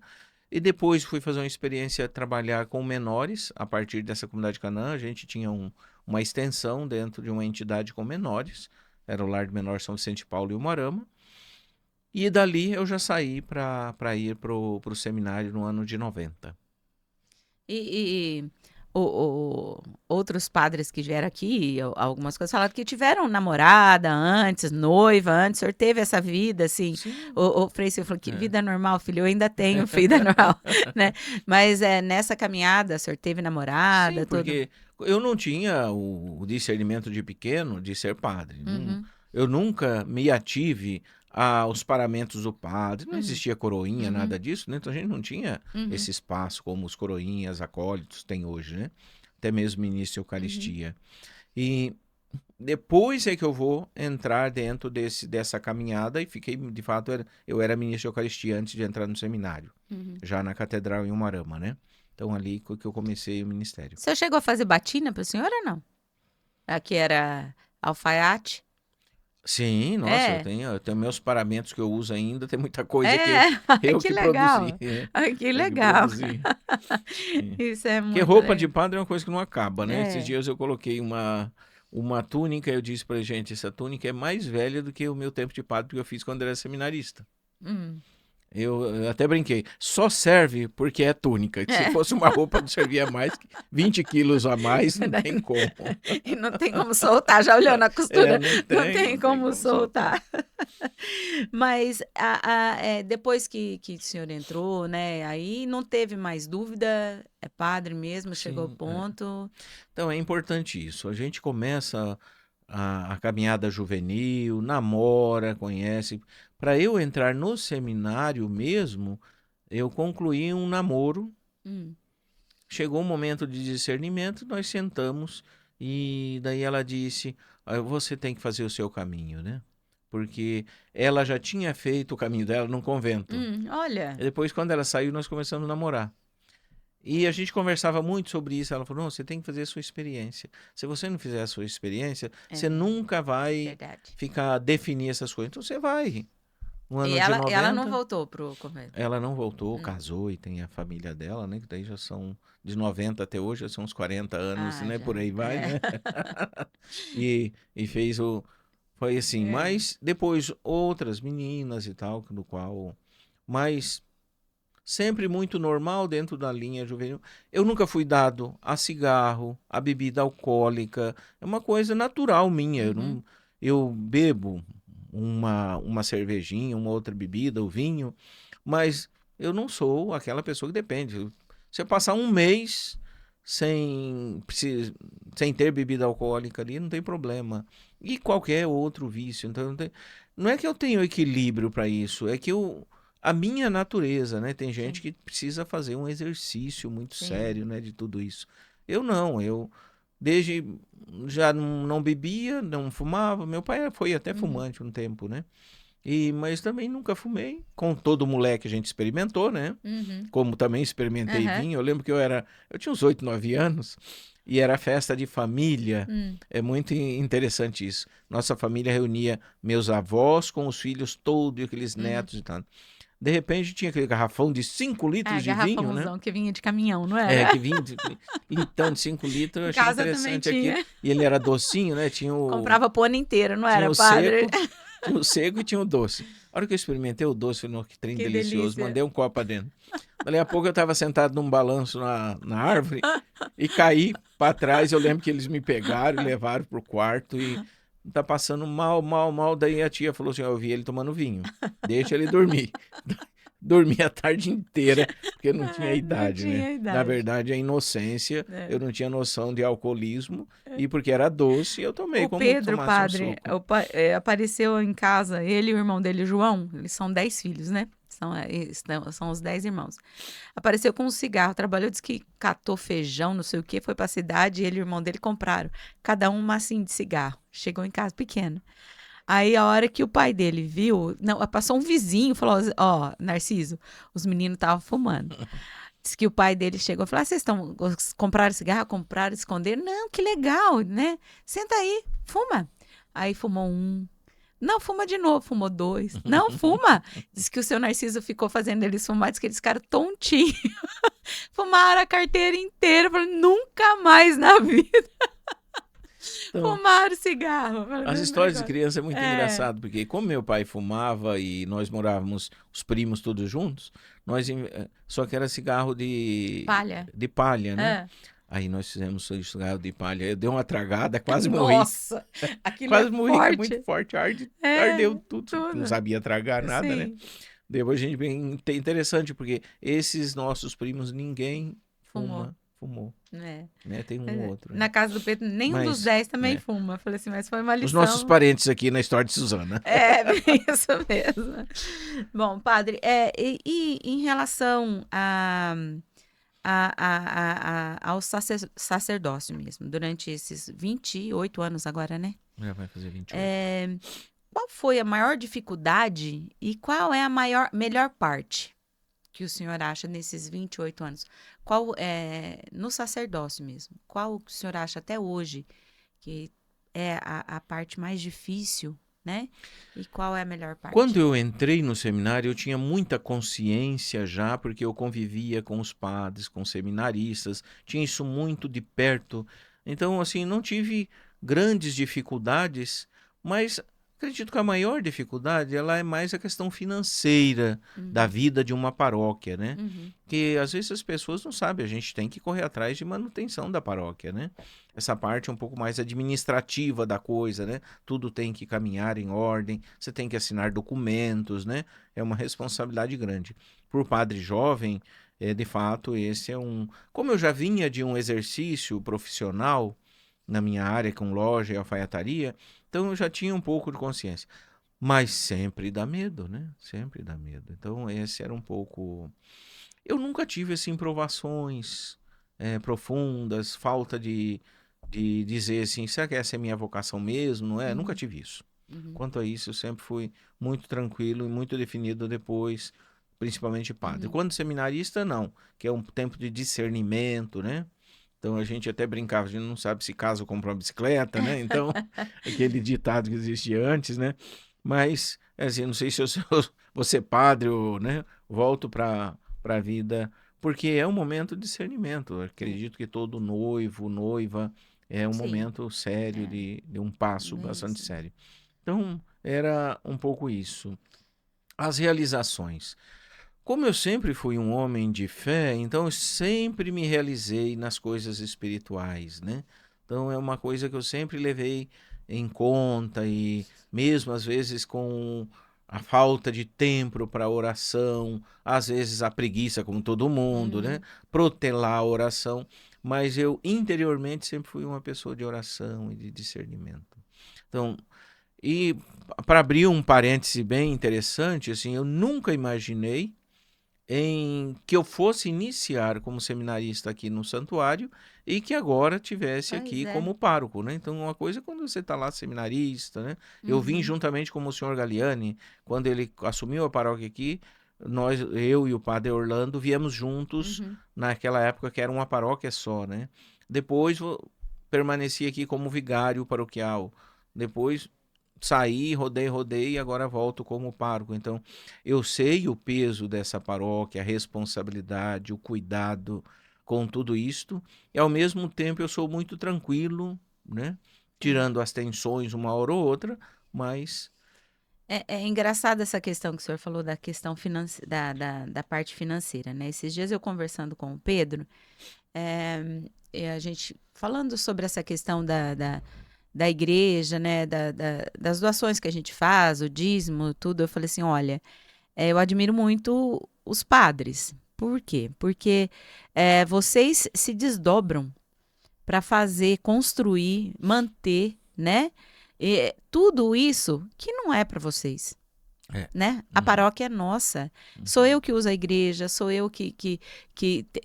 E depois fui fazer uma experiência, trabalhar com menores. A partir dessa comunidade Canaã, a gente tinha uma extensão dentro de uma entidade com menores. Era o Lar de Menor São Vicente de Paulo e Umuarama. E dali eu já saí para ir para o seminário no ano de 90. E outros padres que vieram aqui, algumas coisas, falaram que tiveram namorada antes, noiva antes, o senhor teve essa vida, assim. Sim. O Frei Silvio falou que vida normal, filho, eu ainda tenho vida normal, né? Mas nessa caminhada, o senhor teve namorada, Sim, tudo? porque eu não tinha o discernimento de pequeno de ser padre. Eu nunca me ative aos paramentos do padre. Não existia coroinha, nada disso, né? Então a gente não tinha esse espaço como os coroinhas, acólitos têm hoje, né? Até mesmo ministro de Eucaristia. E depois é que eu vou entrar dentro dessa caminhada e fiquei, de fato, eu era ministro de Eucaristia antes de entrar no seminário, já na Catedral em Umuarama, né? Então ali que eu comecei o ministério. O senhor chegou a fazer batina para o senhor ou não? Aqui era alfaiate? Sim, nossa, eu tenho meus paramentos que eu uso ainda, tem muita coisa que eu Que que legal. produzi. Ai, que Eu que legal. produzi. Isso é Porque muito roupa de legal. padre é uma coisa que não acaba, né? Esses É. dias eu coloquei uma túnica, eu disse pra gente, essa túnica é mais velha do que o meu tempo de padre, porque eu fiz quando era seminarista. Hum. Eu até brinquei, só serve porque é túnica. Se fosse uma roupa, não servia mais, 20 quilos a mais, não tem como. E não tem como soltar, já olhou na costura, Não tem, não tem como soltar. soltar. Mas depois que o senhor entrou, né, aí não teve mais dúvida, é padre mesmo, chegou ao Sim, ponto. Então é importante isso. A gente começa a caminhada juvenil, namora, conhece. Para eu entrar no seminário mesmo, eu concluí um namoro. Hum. Chegou um momento de discernimento, nós sentamos e daí ela disse: você tem que fazer o seu caminho, né? Porque ela já tinha feito o caminho dela num convento. Olha. E depois, quando ela saiu, nós começamos a namorar. E a gente conversava muito sobre isso. Ela falou: não, você tem que fazer a sua experiência. Se você não fizer a sua experiência, você nunca vai Verdade. definir essas coisas. Então você vai. No ano E de ela não 90, voltou pro convento. ela não voltou, casou e tem a família dela, né? Que daí já são de 90 até hoje, já são uns 40 anos, né? Já. Por aí vai, né? E fez o. Foi assim. Mas depois outras meninas e tal, no qual. Mas sempre muito normal dentro da linha juvenil. Eu nunca fui dado a cigarro, a bebida alcoólica. É uma coisa natural minha. Eu bebo uma cervejinha, uma outra bebida, o vinho, mas eu não sou aquela pessoa que depende. Se eu passar um mês sem ter bebida alcoólica ali, não tem problema. E qualquer outro vício. Então, não é que eu tenho equilíbrio para isso, é que a minha natureza, né? Tem gente que precisa fazer um exercício muito sério, né? De tudo isso. Eu não, desde já não bebia, não fumava. Meu pai foi até fumante um tempo, né? Mas também nunca fumei. Com todo moleque a gente experimentou, né? Como também experimentei vinho. Eu lembro que eu tinha uns 8, 9 anos e era festa de família. É muito interessante isso. Nossa família reunia meus avós com os filhos todos e aqueles netos e tal. De repente tinha aquele garrafão de 5 litros de vinho, né? Que vinha de caminhão, não era? Que vinha de litão de 5 litros, eu achei casa também interessante tinha. aquilo. E ele era docinho, né? Comprava pano inteiro, não tinha era, o padre? seco, tinha o seco e tinha o doce. A hora que eu experimentei o doce, falei, que trem Que delicioso. delícia. Mandei um copo pra dentro. Dali a pouco eu estava sentado num balanço na árvore e caí para trás. Eu lembro que eles me pegaram e levaram pro quarto e tá passando mal, mal, mal. Daí a tia falou assim: eu vi ele tomando vinho, deixa ele dormir. Dormi a tarde inteira, porque eu não tinha Ai, não idade, né? tinha Na idade. verdade, a inocência, É. eu não tinha noção de alcoolismo, e porque era doce, eu tomei O como Pedro, tomasse um padre, suco. apareceu em casa, ele e o irmão dele, João, eles são 10 filhos, né? São os 10 irmãos. Apareceu com um cigarro, trabalhou, disse que catou feijão, não sei o quê, foi pra cidade, ele e o irmão dele compraram. Cada um massinho de cigarro. Chegou em casa pequeno. Aí, a hora que o pai dele viu, não, passou um vizinho, falou: Ó, Narciso, os meninos estavam fumando. Diz que o pai dele chegou e falou: vocês estão compraram cigarro, compraram, esconderam? Não, que legal, né? Senta aí, fuma. Aí fumou um. Não, fuma de novo, fumou dois. Não, fuma. Diz que o seu Narciso ficou fazendo eles fumar, diz que eles ficaram tontinhos. Fumaram a carteira inteira. Falei, nunca mais na vida Então, fumaram cigarro. Falei, as "Meu histórias de negócio." criança é muito É, engraçado, porque como meu pai fumava e nós morávamos, os primos todos juntos, só que era cigarro palha. de palha, né? É. Aí nós fizemos o cigarro de palha. Eu dei uma tragada, quase morri. Nossa, aquilo é Quase morri, que é muito forte. forte, É, ardeu tudo. Não tudo. sabia tragar nada, né? Sim. Depois a gente bem interessante, porque esses nossos primos, ninguém Fumou. fumou, É. né? Tem um ou outro, né? Na casa do Pedro, nenhum dos Mas, 10 também né? fuma. Eu falei assim, mas foi uma Os nossos lição. parentes aqui na história de Suzana. É, bem isso mesmo. Bom, padre, e em relação ao sacerdócio mesmo, durante esses 28 anos agora, né? Já vai fazer 28. É, qual foi a maior dificuldade e qual é a melhor parte que o senhor acha nesses 28 anos? Qual é, no sacerdócio mesmo, qual o senhor acha até hoje que é a parte mais difícil, né? E qual é a melhor Quando parte? eu entrei no seminário, eu tinha muita consciência já, porque eu convivia com os padres, com os seminaristas, tinha isso muito de perto. Então, assim, não tive grandes dificuldades, mas acredito que a maior dificuldade, ela é mais a questão financeira da Uhum, vida de uma paróquia, né? uhum, Que às vezes as pessoas não sabem, a gente tem que correr atrás de manutenção da paróquia, né? Essa parte é um pouco mais administrativa da coisa, né? Tudo tem que caminhar em ordem, você tem que assinar documentos, né? É uma responsabilidade grande. Por padre jovem, de fato, esse é um. Como eu já vinha de um exercício profissional na minha área com loja e alfaiataria, então eu já tinha um pouco de consciência. Mas sempre dá medo, né? Sempre dá medo. Então, esse era um pouco. Eu nunca tive assim provações profundas, falta de dizer assim, será que essa é a minha vocação mesmo? Não é? Nunca uhum, tive isso. uhum, Quanto a isso, eu sempre fui muito tranquilo e muito definido depois, principalmente padre. uhum. Quando seminarista, não, que é um tempo de discernimento, né? Então a gente até brincava, a gente não sabe se casa ou compra uma bicicleta, né? Então, aquele ditado que existia antes, né? Mas, assim, não sei se eu vou ser padre ou, né? Volto para a vida, porque é um momento de discernimento. Eu É, acredito que todo noivo, noiva, é um sim, momento sério, é, de um passo bastante mesmo. sério. Então, era um pouco isso. As realizações. Como eu sempre fui um homem de fé, então eu sempre me realizei nas coisas espirituais, né? Então é uma coisa que eu sempre levei em conta e mesmo às vezes com a falta de tempo para oração, às vezes a preguiça como todo mundo, né? Uhum, Protelar a oração, mas eu interiormente sempre fui uma pessoa de oração e de discernimento. Então, e para abrir um parêntese bem interessante, assim, eu nunca imaginei em que eu fosse iniciar como seminarista aqui no santuário e que agora tivesse pois aqui é. como pároco, né? Então, uma coisa é quando você está lá seminarista, né? Eu vim Uhum, juntamente com o senhor Galiani, quando ele assumiu a paróquia aqui, eu e o padre Orlando viemos juntos uhum, naquela época que era uma paróquia só, né? Depois permaneci aqui como vigário paroquial. Depois saí, rodei e agora volto como pároco. Então, eu sei o peso dessa paróquia, a responsabilidade, o cuidado com tudo isto, e ao mesmo tempo eu sou muito tranquilo, né? sim. Tirando as tensões uma hora ou outra, mas É engraçado essa questão que o senhor falou da questão da parte financeira, né? Esses dias eu conversando com o Pedro, a gente falando sobre essa questão da igreja, né, das doações que a gente faz, o dízimo, tudo, eu falei assim, olha, eu admiro muito os padres. Por quê? Porque vocês se desdobram para fazer, construir, manter, né? Tudo isso que não é para vocês. É. Né? A paróquia é nossa. Sou eu que uso a igreja, sou eu que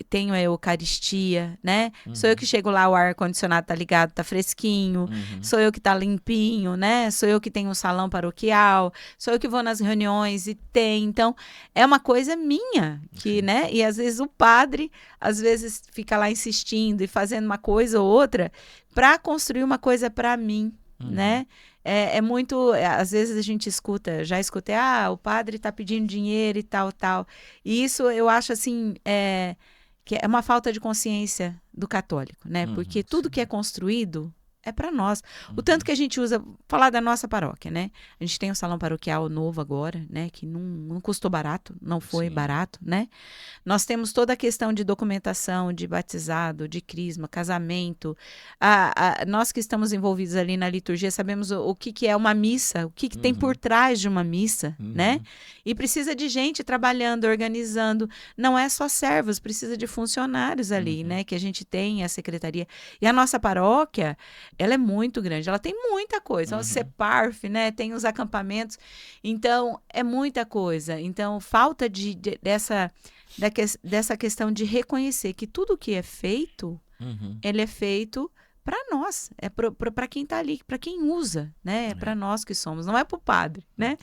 tenho a Eucaristia, né? Sou eu que chego lá, o ar-condicionado tá ligado, tá fresquinho. Sou eu que tá limpinho, né? Sou eu que tenho um salão paroquial. Sou eu que vou nas reuniões e tem. Então, é uma coisa minha, que, né? E às vezes o padre, às vezes fica lá insistindo e fazendo uma coisa ou outra para construir uma coisa para mim, né? É muito, às vezes a gente escuta, já escutei, o padre está pedindo dinheiro e tal, tal. E isso eu acho assim, que é uma falta de consciência do católico, né? Porque tudo que é construído é para nós. O tanto que a gente usa, falar da nossa paróquia, né? A gente tem um salão paroquial novo agora, né? Que não custou barato, não foi barato, né? Nós temos toda a questão de documentação, de batizado, de crisma, casamento. Nós que estamos envolvidos ali na liturgia sabemos o que é uma missa, o que tem por trás de uma missa, né? E precisa de gente trabalhando, organizando. Não é só servos, precisa de funcionários ali, né? Que a gente tem a secretaria. E a nossa paróquia, ela é muito grande, ela tem muita coisa. O CEPARF, né? Tem os acampamentos. Então, é muita coisa. Então, falta dessa questão de reconhecer que tudo que é feito, ele é feito para nós, é para quem está ali, para quem usa, né? É para nós que somos, não é para o padre, né?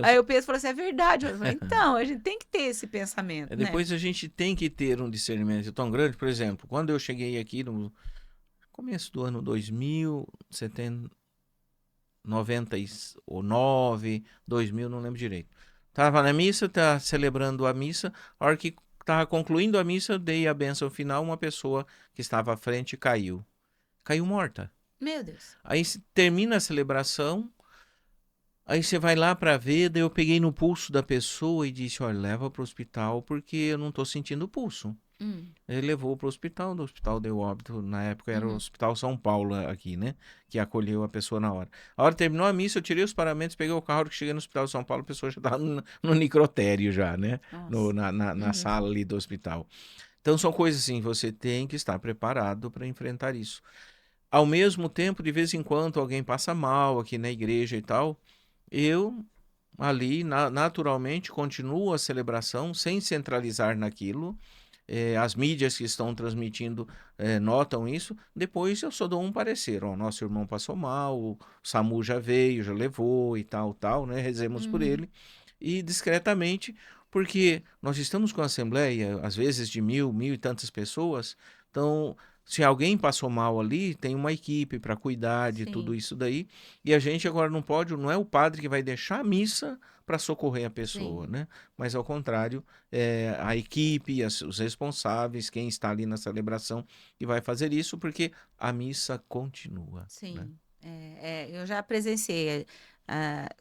Aí o Pedro falou assim, é verdade. Eu falei, então, a gente tem que ter esse pensamento, né? Depois a gente tem que ter um discernimento tão grande, por exemplo, quando eu cheguei aqui no começo do ano 2000, 99, 2000, não lembro direito. Tava na missa, tá celebrando a missa, a hora que estava concluindo a missa, eu dei a bênção final, uma pessoa que estava à frente caiu. Caiu morta. Meu Deus. Aí termina a celebração, aí você vai lá para ver, daí eu peguei no pulso da pessoa e disse, olha, leva para o hospital porque eu não estou sentindo o pulso. Ele levou para o hospital, do hospital deu óbito, na época era o Hospital São Paulo aqui, né? Que acolheu a pessoa na hora. A hora que terminou a missa, eu tirei os paramentos, peguei o carro, que cheguei no Hospital São Paulo, a pessoa já estava no necrotério já, né? Na sala ali do hospital. Então são coisas assim, você tem que estar preparado para enfrentar isso. Ao mesmo tempo, de vez em quando alguém passa mal aqui na igreja e tal, eu ali naturalmente continuo a celebração sem centralizar naquilo. As mídias que estão transmitindo notam isso. Depois eu só dou um parecer. Nosso irmão passou mal, o SAMU já veio, já levou e tal, né? Rezemos por ele. E discretamente, porque nós estamos com a assembleia, às vezes de 1.000 e tantas pessoas. Então, se alguém passou mal ali, tem uma equipe para cuidar de tudo isso daí. E a gente agora não é o padre que vai deixar a missa para socorrer a pessoa, né? Mas ao contrário, a equipe, os responsáveis, quem está ali na celebração, que vai fazer isso, porque a missa continua. Sim, né? eu já presenciei,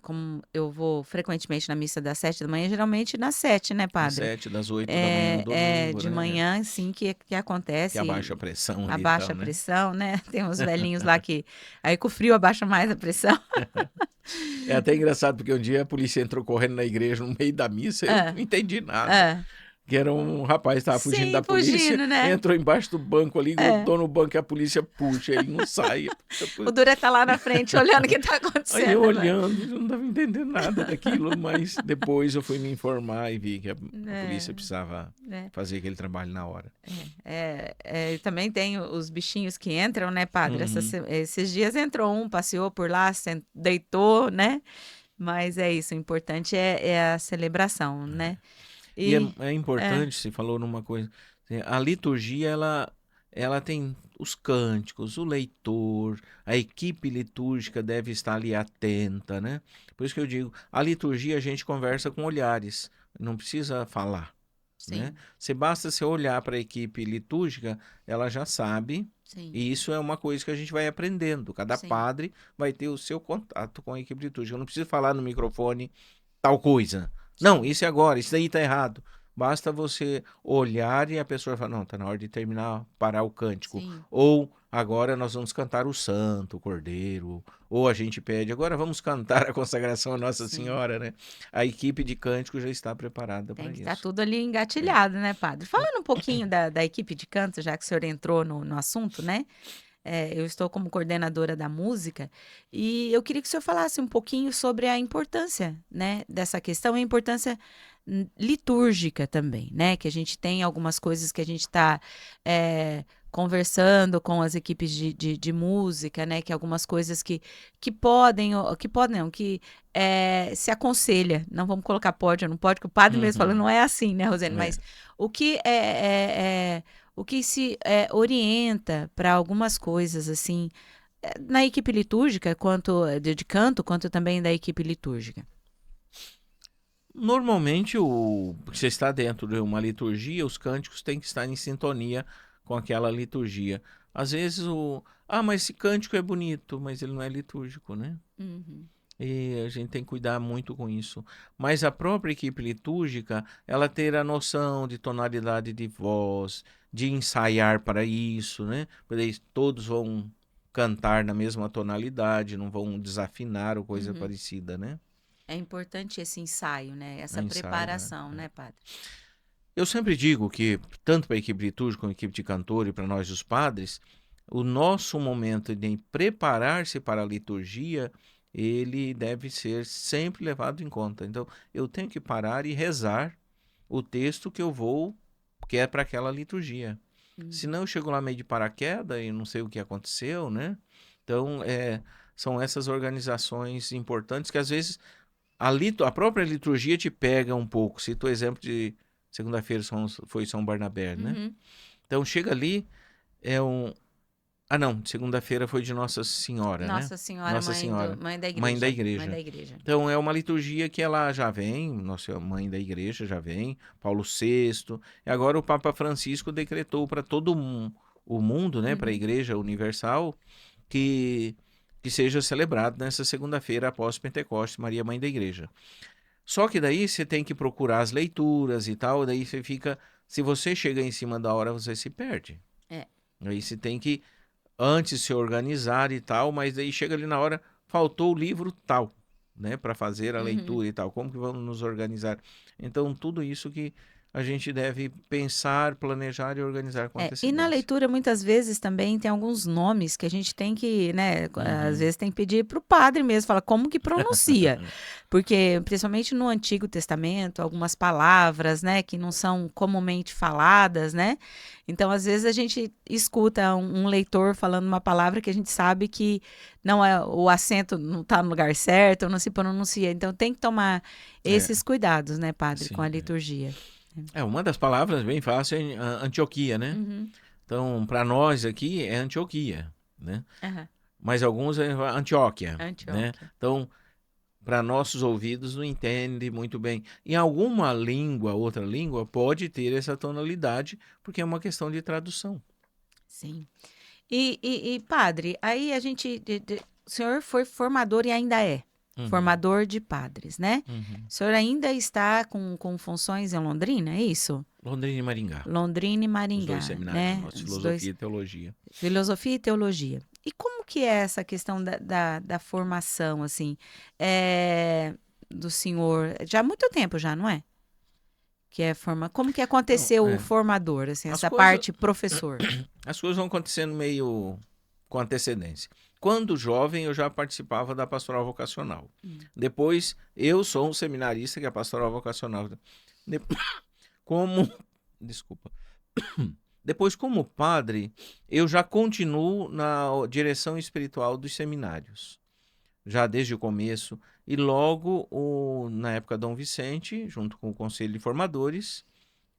como eu vou frequentemente na missa das 7 da manhã, geralmente nas 7, né, Das padre? 7, das 8 da manhã no domingo, De né? manhã, sim, que acontece. Que abaixa a pressão ali Abaixa e tal, a né? pressão, né? Tem uns velhinhos lá que... Aí com o frio abaixa mais a pressão. É até engraçado, porque um dia a polícia entrou correndo na igreja no meio da missa, eu não entendi nada. Que era um rapaz que estava fugindo da polícia, fugindo, né? entrou embaixo do banco ali, grudou no banco e a polícia puxa, ele não sai. O Dura tá lá na frente, olhando o que tá acontecendo. Aí eu olhando, não estava entendendo nada daquilo, mas depois eu fui me informar e vi que a polícia precisava fazer aquele trabalho na hora. Também tem os bichinhos que entram, né, padre? Esses dias entrou um, passeou por lá, deitou, né? Mas é isso, o importante é a celebração, né? E é importante, você falou numa coisa, a liturgia, ela tem os cânticos, o leitor, a equipe litúrgica deve estar ali atenta, né? Por isso que eu digo, a liturgia a gente conversa com olhares, não precisa falar. Né? Basta você olhar para a equipe litúrgica, ela já sabe, e isso é uma coisa que a gente vai aprendendo. Cada padre vai ter o seu contato com a equipe litúrgica. Eu não preciso falar no microfone tal coisa. Não, isso é agora, isso daí tá errado. basta você olhar e a pessoa fala, não, está na hora de terminar, parar o cântico. Sim. Ou agora nós vamos cantar o Santo, o Cordeiro. Ou a gente pede, agora vamos cantar a consagração à Nossa Sim. Senhora, né? A equipe de cântico já está preparada Tem para que estar isso. tudo ali É. engatilhado, né, padre? Falando um pouquinho da equipe de canto, já que o senhor entrou no assunto, né? Eu estou como coordenadora da música e eu queria que o senhor falasse um pouquinho sobre a importância, né, dessa questão e a importância litúrgica também, né? Que a gente tem algumas coisas que a gente está conversando com as equipes de música, né? Que algumas coisas que podem, não, que se aconselha. Não vamos colocar pode ou não pode, que o padre mesmo falou, Uhum. não é assim, né, Rosane? É. Mas o que o que se orienta para algumas coisas, assim, na equipe litúrgica, quanto de canto, quanto também da equipe litúrgica. Normalmente, você está dentro de uma liturgia, os cânticos têm que estar em sintonia com aquela liturgia. Às vezes, mas esse cântico é bonito, mas ele não é litúrgico, né? Uhum. E a gente tem que cuidar muito com isso. Mas a própria equipe litúrgica, ela ter a noção de tonalidade de voz, de ensaiar para isso, né? Porque aí todos vão cantar na mesma tonalidade, não vão desafinar ou coisa Uhum. parecida, né? É importante esse ensaio, né? A Essa ensaio, preparação, né, padre? Eu sempre digo que, tanto para a equipe litúrgica como a equipe de cantor e para nós os padres, o nosso momento de preparar-se para a liturgia, ele deve ser sempre levado em conta. Então, eu tenho que parar e rezar o texto que é para aquela liturgia. Uhum. Senão eu chego lá meio de paraquedas e não sei o que aconteceu, né? Então, são essas organizações importantes que às vezes a própria liturgia te pega um pouco. Cito o exemplo de segunda-feira foi São Barnabé, né? Uhum. Então chega ali, é um. Ah, não, segunda-feira foi de Nossa Senhora, né? Nossa Senhora, Nossa Senhora, mãe da Mãe da igreja. Mãe da Igreja. igreja. Então é uma liturgia que ela já vem, Nossa Mãe da Igreja já vem, Paulo VI, e agora o Papa Francisco decretou para o mundo, né, para a Uhum. Igreja Universal, que, que seja celebrado nessa segunda-feira após Pentecostes, Maria Mãe da Igreja. Só que daí você tem que procurar as leituras e tal, daí você fica. Se você chega em cima da hora, você se perde. É. Aí você tem que antes se organizar e tal, mas daí chega ali na hora, faltou o livro tal, né, para fazer a Uhum. leitura e tal. Como que vamos nos organizar? Então, tudo isso que a gente deve pensar, planejar e organizar com E na antecedência. leitura, muitas vezes, também tem alguns nomes que a gente tem que, né, às Uhum. vezes tem que pedir para o padre mesmo, falar como que pronuncia. Porque, principalmente no Antigo Testamento, algumas palavras, né, que não são comumente faladas, né? Então, às vezes, a gente escuta um leitor falando uma palavra que a gente sabe que não é, o acento não está no lugar certo, não se pronuncia. Então, tem que tomar É, esses cuidados, né, padre, com a sim. liturgia. Uma das palavras bem fácil é Antioquia, né? Uhum. Então, para nós aqui é Antioquia, né? Aham. Mas alguns é Antioquia, né? Antioquia. Então, para nossos ouvidos não entende muito bem. Em alguma língua, outra língua, pode ter essa tonalidade, porque é uma questão de tradução. Sim. Padre, aí a gente. O senhor foi formador e ainda é Uhum, formador de padres, né? uhum. O senhor ainda está com funções em Londrina, é isso? Londrina e Maringá, Londrina e os dois Maringá, seminários né? nossos, Os filosofia dois, e teologia. filosofia e teologia. E como que é essa questão da formação, assim, é, do senhor? Já há muito tempo já, não é? Que é como que Não, aconteceu o formador, assim, as essa coisas, parte professor? as coisas vão acontecendo meio com antecedência. Quando jovem, eu já participava da pastoral vocacional. Hum. Depois, eu sou um seminarista que é a pastoral vocacional. De- Como, desculpa. Depois, como padre, eu já continuo na direção espiritual dos seminários, já desde o começo. E logo, na época Dom Vicente, junto com o Conselho de Formadores,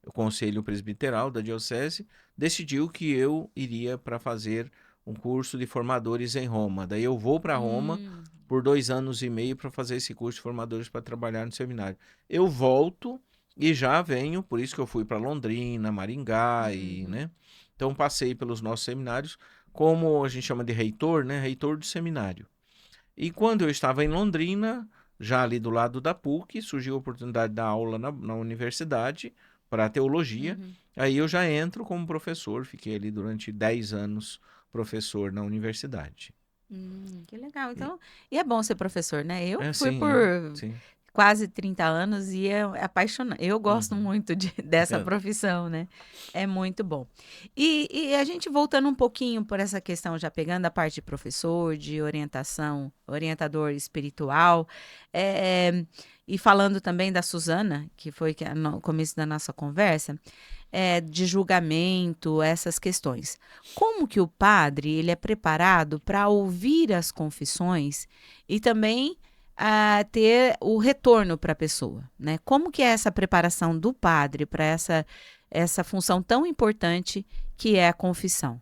o Conselho Presbiteral da Diocese, decidiu que eu iria para fazer um curso de formadores em Roma. Daí eu vou para Roma Hum. por 2 anos e meio para fazer esse curso de formadores para trabalhar no seminário. Eu volto e já venho, por isso que eu fui para Londrina, Maringá e, Uhum. né? Então passei pelos nossos seminários, como a gente chama de reitor, né? Reitor do seminário. E quando eu estava em Londrina, já ali do lado da PUC, surgiu a oportunidade de dar aula na universidade, para teologia. Uhum. Aí eu já entro como professor, fiquei ali durante 10 anos professor na universidade. Que legal. E- Então, e é bom ser professor, né? Eu É, fui sim, é, por sim. quase 30 anos e é apaixonante. Eu gosto Uhum. muito dessa É, profissão, né? É muito bom. E a gente voltando um pouquinho por essa questão, já pegando a parte de professor, de orientação, orientador espiritual, e falando também da Suzana, que foi no começo da nossa conversa, de julgamento, essas questões. Como que o padre ele é preparado para ouvir as confissões e também ter o retorno para a pessoa, né? Como que é essa preparação do padre para essa função tão importante que é a confissão?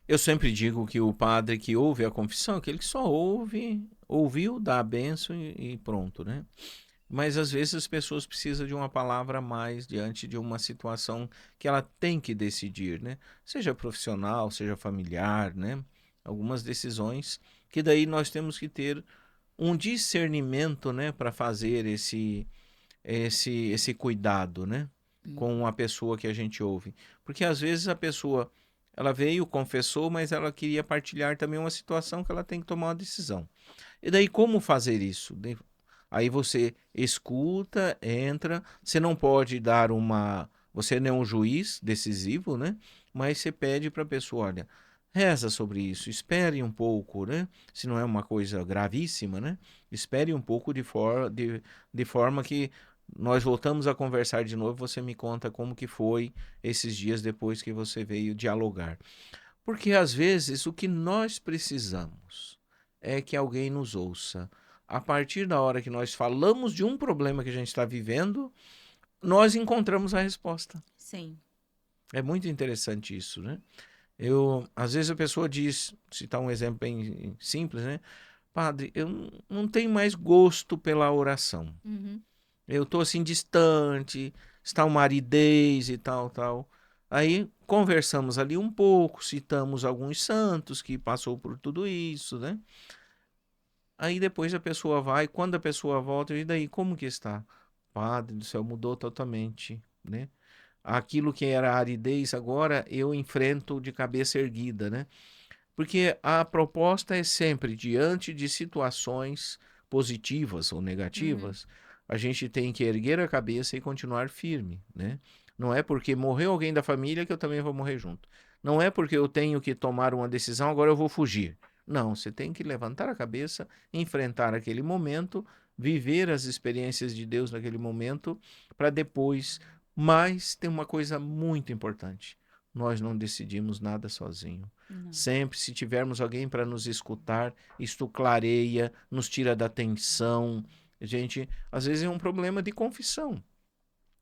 eu sempre digo que o padre que ouve a confissão, aquele que só ouve, ouviu, dá a bênção e pronto, né? Mas às vezes as pessoas precisam de uma palavra a mais diante de uma situação que ela tem que decidir, né? Seja profissional, seja familiar, né? Algumas decisões que daí nós temos que ter um discernimento, né, para fazer esse cuidado, né, com a pessoa que a gente ouve. Porque às vezes a pessoa ela veio, confessou, mas ela queria partilhar também uma situação que ela tem que tomar uma decisão. E daí como fazer isso? Aí você escuta, entra, você não pode dar uma, você não é um juiz decisivo, né? Mas você pede para a pessoa, olha, reza sobre isso, espere um pouco, né? Se não é uma coisa gravíssima, né? Espere um pouco de forma que nós voltamos a conversar de novo, você me conta como que foi esses dias depois que você veio dialogar. Porque às vezes o que nós precisamos é que alguém nos ouça. A partir da hora que nós falamos de um problema que a gente está vivendo, nós encontramos a resposta. Sim. É muito interessante isso, né? Eu, às vezes a pessoa diz, citar um exemplo bem simples, né? Padre, eu não tenho mais gosto pela oração. Uhum. Eu tô assim distante, está uma aridez e tal, tal. Aí conversamos ali um pouco, citamos alguns santos que passou por tudo isso, né? Aí depois a pessoa vai, quando a pessoa volta, e daí como que está? Padre do céu, mudou totalmente, né? Aquilo que era aridez agora eu enfrento de cabeça erguida, né? Porque a proposta é sempre, diante de situações positivas ou Uhum. negativas, a gente tem que erguer a cabeça e continuar firme, né? Não é porque morreu alguém da família que eu também vou morrer junto. Não é porque eu tenho que tomar uma decisão, agora eu vou fugir. Não, você tem que levantar a cabeça, enfrentar aquele momento, viver as experiências de Deus naquele momento, para depois. Mas tem uma coisa muito importante: nós não decidimos nada sozinho. Não. Sempre, se tivermos alguém para nos escutar, isto clareia, nos tira da tensão. Gente, às vezes é um problema de confissão.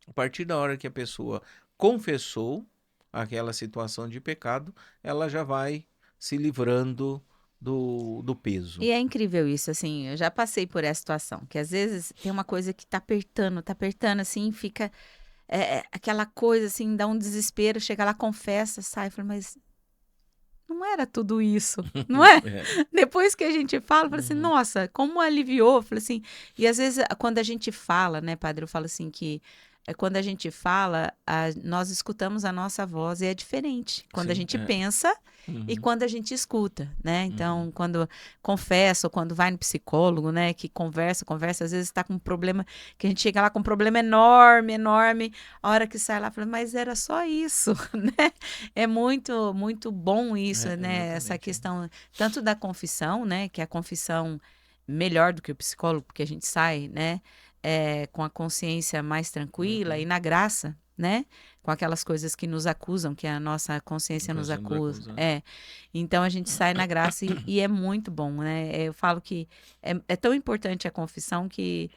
A partir da hora que a pessoa confessou aquela situação de pecado, ela já vai se livrando do peso. E é incrível isso, assim, eu já passei por essa situação, que às vezes tem uma coisa que tá apertando, assim, fica aquela coisa, assim, dá um desespero, chega lá, confessa, sai, fala, mas não era tudo isso, não é? É. Depois que a gente fala, fala assim, Uhum. nossa, como aliviou, fala assim, e às vezes quando a gente fala, né, padre, eu falo assim que quando a gente fala, nós escutamos a nossa voz e é diferente quando a Sim, gente é. pensa e Uhum. quando a gente escuta, né? Uhum. Então, quando confessa ou quando vai no psicólogo, né, que conversa, às vezes está com um problema, que a gente chega lá com um problema enorme, enorme, a hora que sai lá, fala, mas era só isso, né? É muito, muito bom isso, É, né? Essa exatamente. É. questão tanto da confissão, né? Que é a confissão melhor do que o psicólogo, porque a gente sai, né? Com a consciência mais tranquila e Uhum. na graça, né? Com aquelas coisas que nos acusam, que a nossa consciência nos Coisa nos acusa. acusa. Então a gente sai na graça e é muito bom, né? Eu falo que é tão importante a confissão que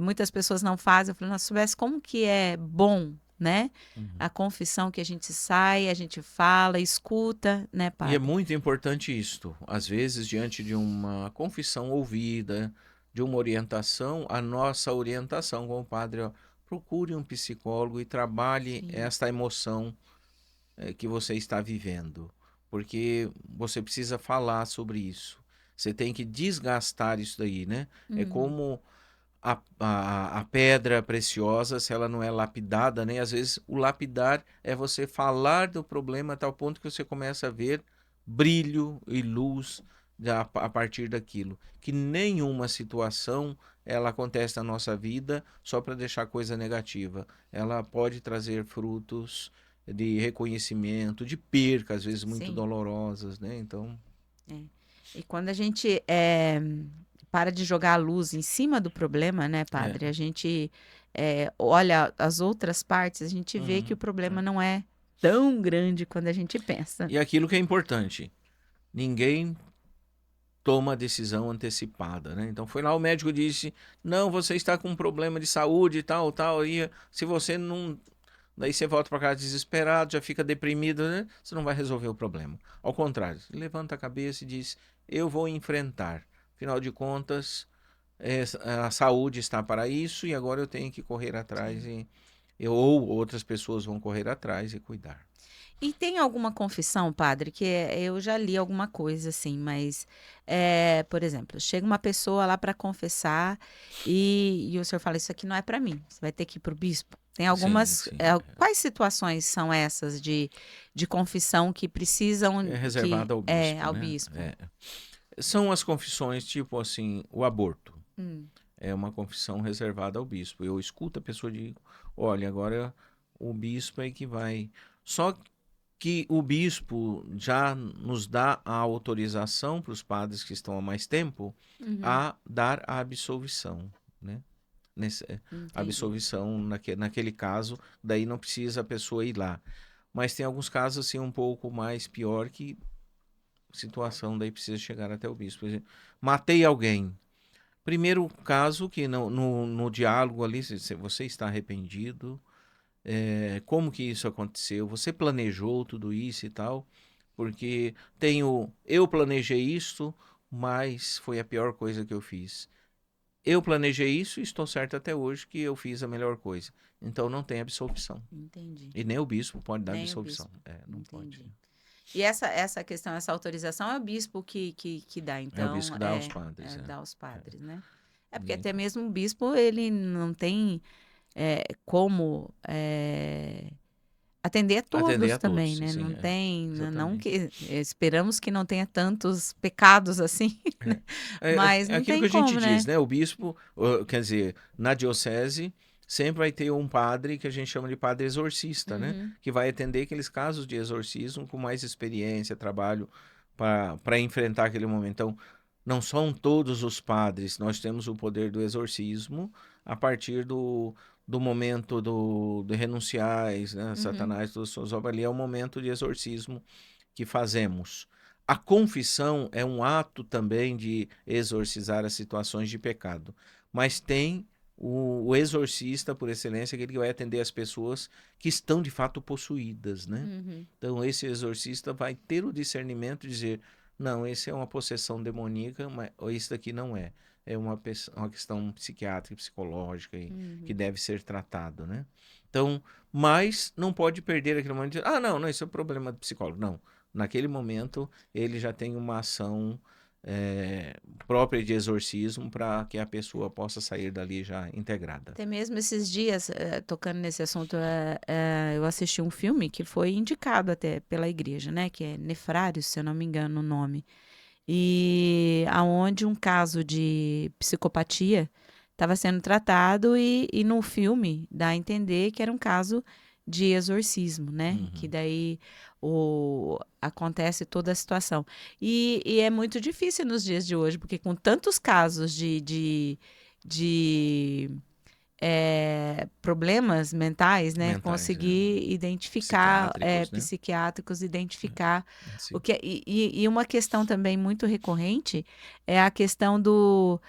muitas pessoas não fazem. Eu falo, nossa, se soubesse como que é bom, né? Uhum. A confissão que a gente sai, a gente fala, escuta, né, E é padre? muito importante isto. Às vezes, diante de uma confissão ouvida, de uma orientação, a nossa orientação como padre, ó, procure um psicólogo e trabalhe Sim. esta emoção que você está vivendo, porque você precisa falar sobre isso. Você tem que desgastar isso daí, né? É Uhum. como a pedra preciosa se ela não é lapidada, né? Às vezes o lapidar é você falar do problema a tal ponto que você começa a ver brilho e luz a partir daquilo. Que nenhuma situação ela acontece na nossa vida só para deixar coisa negativa. Ela pode trazer frutos de reconhecimento, de perca, às vezes muito Sim. dolorosas, né? Então, É. E quando a gente para de jogar a luz em cima do problema, né, é. padre? A gente olha as outras partes, a gente vê que o Uhum, problema é. não é tão grande quando a gente pensa. E aquilo que é importante, ninguém toma decisão antecipada, né? Então foi lá o médico disse, não, você está com um problema de saúde e tal, tal, e se você não, daí você volta para casa desesperado, já fica deprimido, né? Você não vai resolver o problema. Ao contrário, levanta a cabeça e diz, eu vou enfrentar. Afinal de contas, a saúde está para isso e agora eu tenho que correr atrás Sim. ou outras pessoas vão correr atrás e cuidar. E tem alguma confissão, padre, que eu já li alguma coisa assim, mas, por exemplo, chega uma pessoa lá para confessar e o senhor fala, isso aqui não é para mim, você vai ter que ir para o bispo. Tem Sim, algumas, sim. quais situações são essas de confissão que precisam É que reservado ao é bispo, ao né? bispo? São as confissões tipo assim, o aborto. Hum, É uma confissão reservada ao bispo. Eu escuto a pessoa e digo, olha, agora o bispo é que vai. Só que o bispo já nos dá a autorização para os padres que estão há mais tempo uhum, a dar a absolvição, né? A entendi. absolvição naquele caso, daí não precisa a pessoa ir lá. Mas tem alguns casos assim um pouco mais pior que situação daí precisa chegar até o bispo. Por exemplo, matei alguém. Primeiro caso que no diálogo ali, se você está arrependido, como que isso aconteceu, você planejou tudo isso e tal, porque eu planejei isso, mas foi a pior coisa que eu fiz. Eu planejei isso e estou certo até hoje que eu fiz a melhor coisa. Então não tem absolvição. Entendi. E nem o bispo pode dar Nem o absolvição. bispo. Não pode. Entendi. E essa questão, essa autorização é o bispo que dá, É o bispo então, que dá aos padres. dá aos É. padres, né? É porque E- até mesmo o bispo, ele não tem como atender a Atender todos a também, todos, né? sim, Não tem, não exatamente. que, esperamos que não tenha tantos pecados assim, né? Mas É não aquilo tem que a gente como, diz, né? né? O bispo, quer dizer, na diocese, sempre vai ter um padre que a gente chama de padre exorcista, né? Uhum, Que vai atender aqueles casos de exorcismo com mais experiência, trabalho para enfrentar aquele momento. Então, não são todos os padres, nós temos o poder do exorcismo a partir do momento do renunciais, né? uhum, Satanás, todas as suas obras ali, é o momento de exorcismo que fazemos. A confissão é um ato também de exorcizar as situações de pecado, mas tem o exorcista por excelência, aquele que vai atender as pessoas que estão de fato possuídas, né? uhum. Então esse exorcista vai ter o discernimento de dizer, não, esse é uma possessão demoníaca, mas isso daqui não é. É uma questão psiquiátrica, psicológica e que Uhum. deve ser tratado, né? Então, mas não pode perder aquele momento de, não, não, isso é um problema do psicólogo. Não, naquele momento ele já tem uma ação própria de exorcismo para que a pessoa possa sair dali já integrada. Até mesmo esses dias, tocando nesse assunto, eu assisti um filme que foi indicado até pela igreja, né? Que é Nefrários, se eu não me engano o nome. E aonde um caso de psicopatia estava sendo tratado e no filme dá a entender que era um caso de exorcismo, né? Que Uhum. daí acontece toda a situação. E é muito difícil nos dias de hoje, porque com tantos casos de problemas mentais, né? Mentais, Conseguir identificar, psiquiátricos, né? psiquiátricos, identificar o Sim. que e uma questão também muito recorrente é a questão do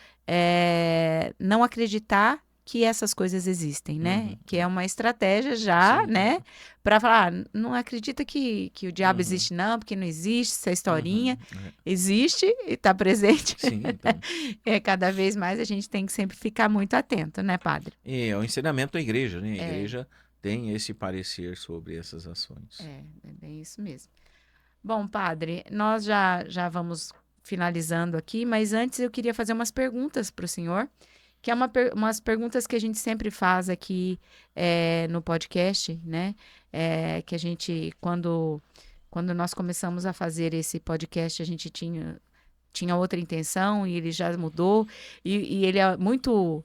não acreditar que essas coisas existem, né? Uhum. Que é uma estratégia já, Sim. né? Para falar, não acredita que o diabo Uhum. existe, não, porque não existe, essa Uhum. historinha existe e está presente. Sim, então. Cada vez mais a gente tem que sempre ficar muito atento, né, padre? E é o ensinamento da igreja, né? A É, igreja tem esse parecer sobre essas ações. é bem isso mesmo. Bom, padre, nós já vamos finalizando aqui, mas antes eu queria fazer umas perguntas para o senhor. que é umas perguntas que a gente sempre faz aqui no podcast, né? Que a gente, quando nós começamos a fazer esse podcast, a gente tinha outra intenção e ele já mudou. E ele é muito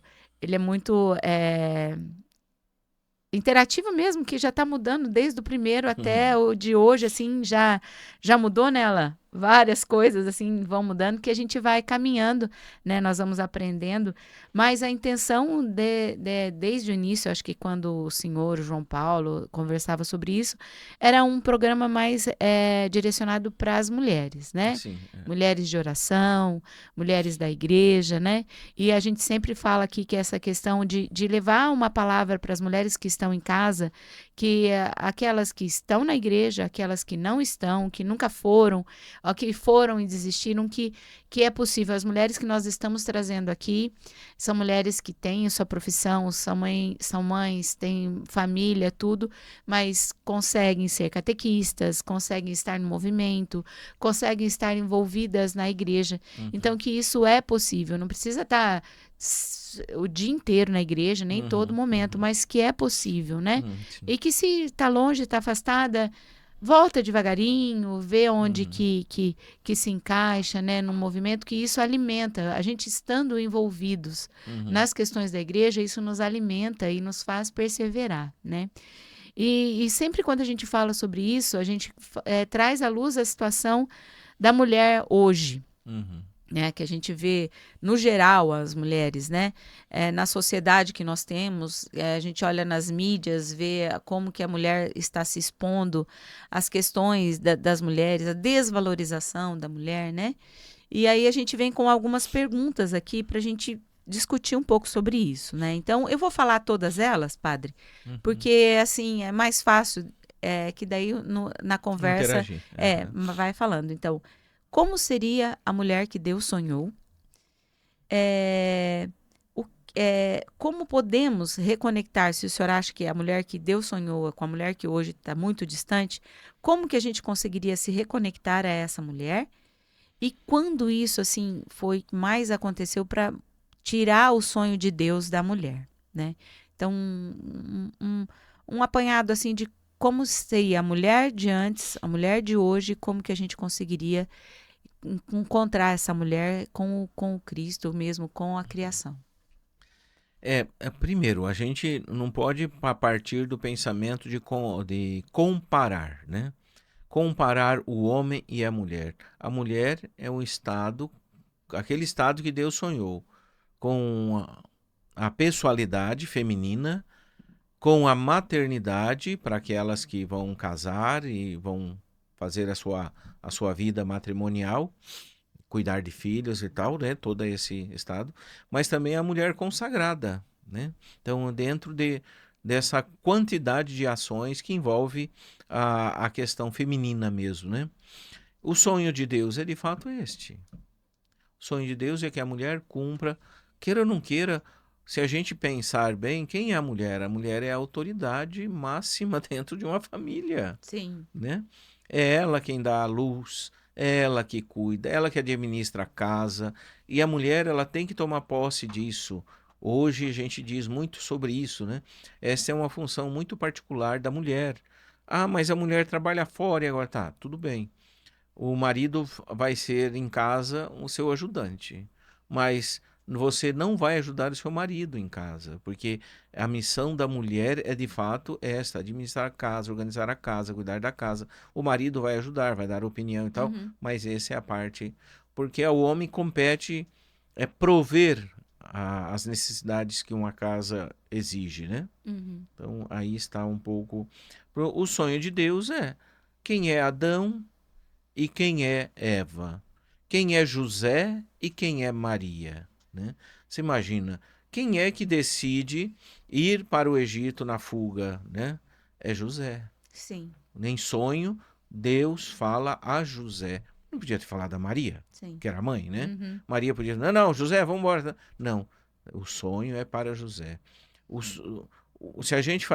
interativo mesmo, que já está mudando desde o primeiro até o de hoje, assim, já mudou nela. Várias coisas, assim, vão mudando, que a gente vai caminhando, né? Nós vamos aprendendo. Mas a intenção, desde o início, acho que quando o senhor João Paulo conversava sobre isso, era um programa mais direcionado para as mulheres, né? Sim. Mulheres de oração, mulheres da igreja, né? E a gente sempre fala aqui que essa questão de levar uma palavra para as mulheres que estão em casa, que aquelas que estão na igreja, aquelas que não estão, que nunca foram, ou que foram e desistiram, que é possível. As mulheres que nós estamos trazendo aqui são mulheres que têm sua profissão, são mães, têm família, tudo, mas conseguem ser catequistas, conseguem estar no movimento, conseguem estar envolvidas na igreja. Então, que isso é possível. Não precisa estar o dia inteiro na igreja, nem todo momento, mas que é possível, né? E que se está longe, está afastada, volta devagarinho, vê onde que se encaixa, né, num movimento, que isso alimenta. A gente estando envolvidos nas questões da igreja, isso nos alimenta e nos faz perseverar, né? E sempre quando a gente fala sobre isso, a gente traz à luz a situação da mulher hoje, né, que a gente vê, no geral, as mulheres, né, na sociedade que nós temos, a gente olha nas mídias, vê como que a mulher está se expondo às questões das mulheres, a desvalorização da mulher, né? E aí a gente vem com algumas perguntas aqui para a gente discutir um pouco sobre isso, né? Então, eu vou falar todas elas, padre, porque, assim, é mais fácil, que daí na conversa Interagir. vai falando. Então, como seria a mulher que Deus sonhou? Como podemos reconectar, se o senhor acha que a mulher que Deus sonhou com a mulher que hoje está muito distante, como que a gente conseguiria se reconectar a essa mulher? E quando isso, assim, foi mais aconteceu para tirar o sonho de Deus da mulher, né? Então, um apanhado, assim, de como seria a mulher de antes, a mulher de hoje, como que a gente conseguiria encontrar essa mulher com o Cristo, mesmo com a criação. Primeiro, a gente não pode partir do pensamento de comparar, né? Comparar o homem e a mulher. A mulher é um estado, aquele estado que Deus sonhou, com a pessoalidade feminina, com a maternidade para aquelas que vão casar e vão fazer a sua vida matrimonial, cuidar de filhos e tal, né? Todo esse estado, mas também a mulher consagrada, né? Então, dentro dessa quantidade de ações que envolve a questão feminina mesmo, né? O sonho de Deus é de fato este. O sonho de Deus é que a mulher cumpra, queira ou não queira. Se a gente pensar bem, quem é a mulher? A mulher é a autoridade máxima dentro de uma família. Sim. Né? É ela quem dá a luz, é ela que cuida, é ela que administra a casa. E a mulher, ela tem que tomar posse disso. Hoje a gente diz muito sobre isso, né? Essa é uma função muito particular da mulher. Ah, mas a mulher trabalha fora e agora tá, tudo bem. O marido vai ser em casa o seu ajudante, mas você não vai ajudar o seu marido em casa, porque a missão da mulher é de fato esta: administrar a casa, organizar a casa, cuidar da casa. O marido vai ajudar, vai dar opinião e tal, mas essa é a parte, porque o homem compete prover as necessidades que uma casa exige, né? Então aí está um pouco. O sonho de Deus é quem é Adão e quem é Eva, quem é José e quem é Maria, né? Você imagina, quem é que decide ir para o Egito na fuga, né? É José. Sim. Nem sonho, Deus fala a José. Não podia ter falado a Maria, Sim. que era a mãe, né? Maria podia dizer, não, José, vamos embora. Não, o sonho é para José. Se a gente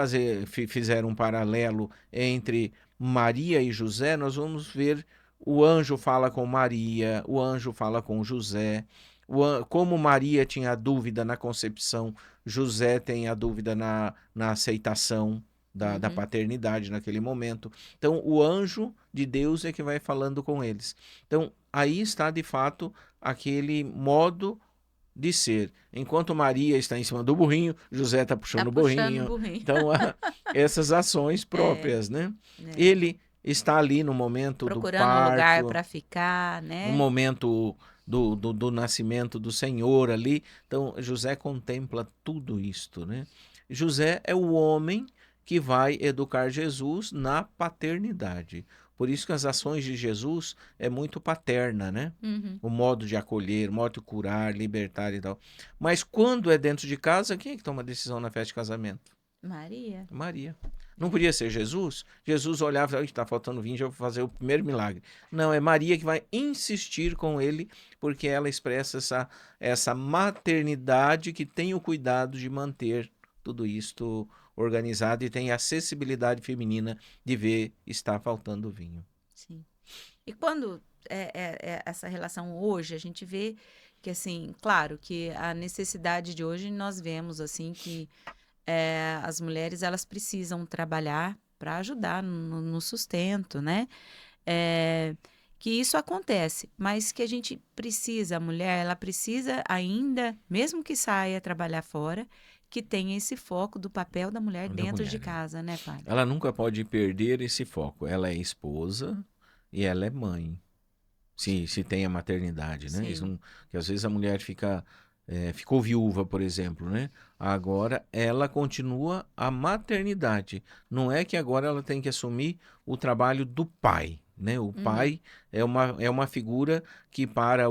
fizer um paralelo entre Maria e José, nós vamos ver o anjo fala com Maria, o anjo fala com José, Como Maria tinha a dúvida na concepção, José tem a dúvida na aceitação da paternidade naquele momento. Então, o anjo de Deus é que vai falando com eles. Então, aí está, de fato, aquele modo de ser. Enquanto Maria está em cima do burrinho, José está puxando o burrinho. Então, essas ações próprias, né? Ele está ali no momento procurando do parto, um lugar para ficar, né? no momento do nascimento do Senhor ali. Então, José contempla tudo isto, né? José é o homem que vai educar Jesus na paternidade. Por isso que as ações de Jesus é muito paterna, né? O modo de acolher, o modo de curar, libertar e tal. Mas quando é dentro de casa, quem é que toma a decisão na festa de casamento? Maria. Não podia ser Jesus? Jesus olhava e falava, está faltando vinho, já vou fazer o primeiro milagre. Não, é Maria que vai insistir com ele, porque ela expressa essa maternidade que tem o cuidado de manter tudo isto organizado e tem a acessibilidade feminina de ver está faltando vinho. Sim. E quando essa relação hoje, a gente vê que, assim, claro que a necessidade de hoje nós vemos, assim, que as mulheres, elas precisam trabalhar para ajudar no sustento, né? Que isso acontece, mas que a gente precisa, a mulher, ela precisa ainda, mesmo que saia trabalhar fora, que tenha esse foco do papel da mulher dentro de casa, né, padre? Ela nunca pode perder esse foco. Ela é esposa e ela é mãe. Se tem a maternidade, né? Isso não, que às vezes a mulher ficou viúva, por exemplo, né? Agora ela continua a maternidade. Não é que agora ela tem que assumir o trabalho do pai, né? O pai é uma figura que para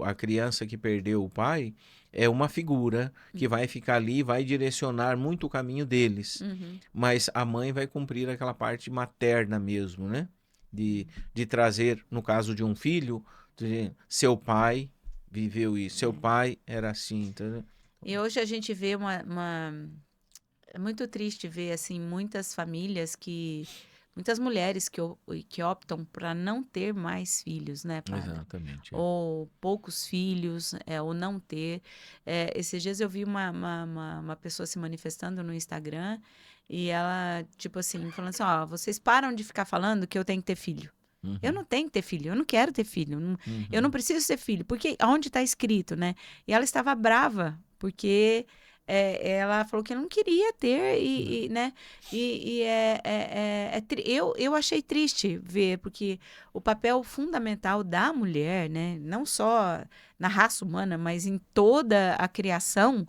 a criança que perdeu o pai é uma figura que vai ficar ali, vai direcionar muito o caminho deles. Mas a mãe vai cumprir aquela parte materna mesmo, né? De trazer, no caso de um filho, seu pai viveu isso, seu pai era assim, entendeu? E hoje a gente vê é muito triste ver, assim, muitas famílias muitas mulheres que optam para não ter mais filhos, né, padre? Exatamente. Ou poucos filhos, ou não ter. Esses dias eu vi uma pessoa se manifestando no Instagram e ela, tipo assim, falando assim, ó, vocês param de ficar falando que eu tenho que ter filho. Eu não tenho que ter filho, eu não quero ter filho, eu não preciso ter filho, porque onde está escrito, né? E ela estava brava, porque ela falou que não queria ter, né? Eu achei triste ver, porque o papel fundamental da mulher, né? Não só na raça humana, mas em toda a criação,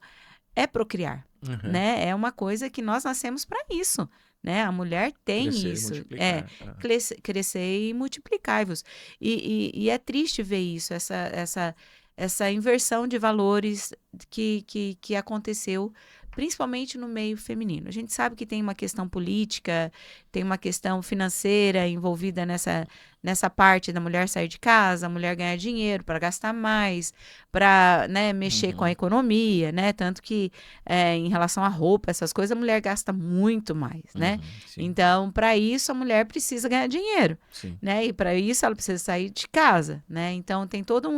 é procriar, né? É uma coisa que nós nascemos para isso. Né? A mulher tem Crescer isso, e multiplicar. crescer e multiplicar-vos. E é triste ver isso, essa inversão de valores que aconteceu, principalmente no meio feminino. A gente sabe que tem uma questão política, tem uma questão financeira envolvida nessa parte da mulher sair de casa, a mulher ganhar dinheiro para gastar mais, para, né, mexer com a economia, né? Tanto que em relação à roupa, essas coisas, a mulher gasta muito mais, né? Então, para isso, a mulher precisa ganhar dinheiro, né? E para isso, ela precisa sair de casa, né? Então, tem toda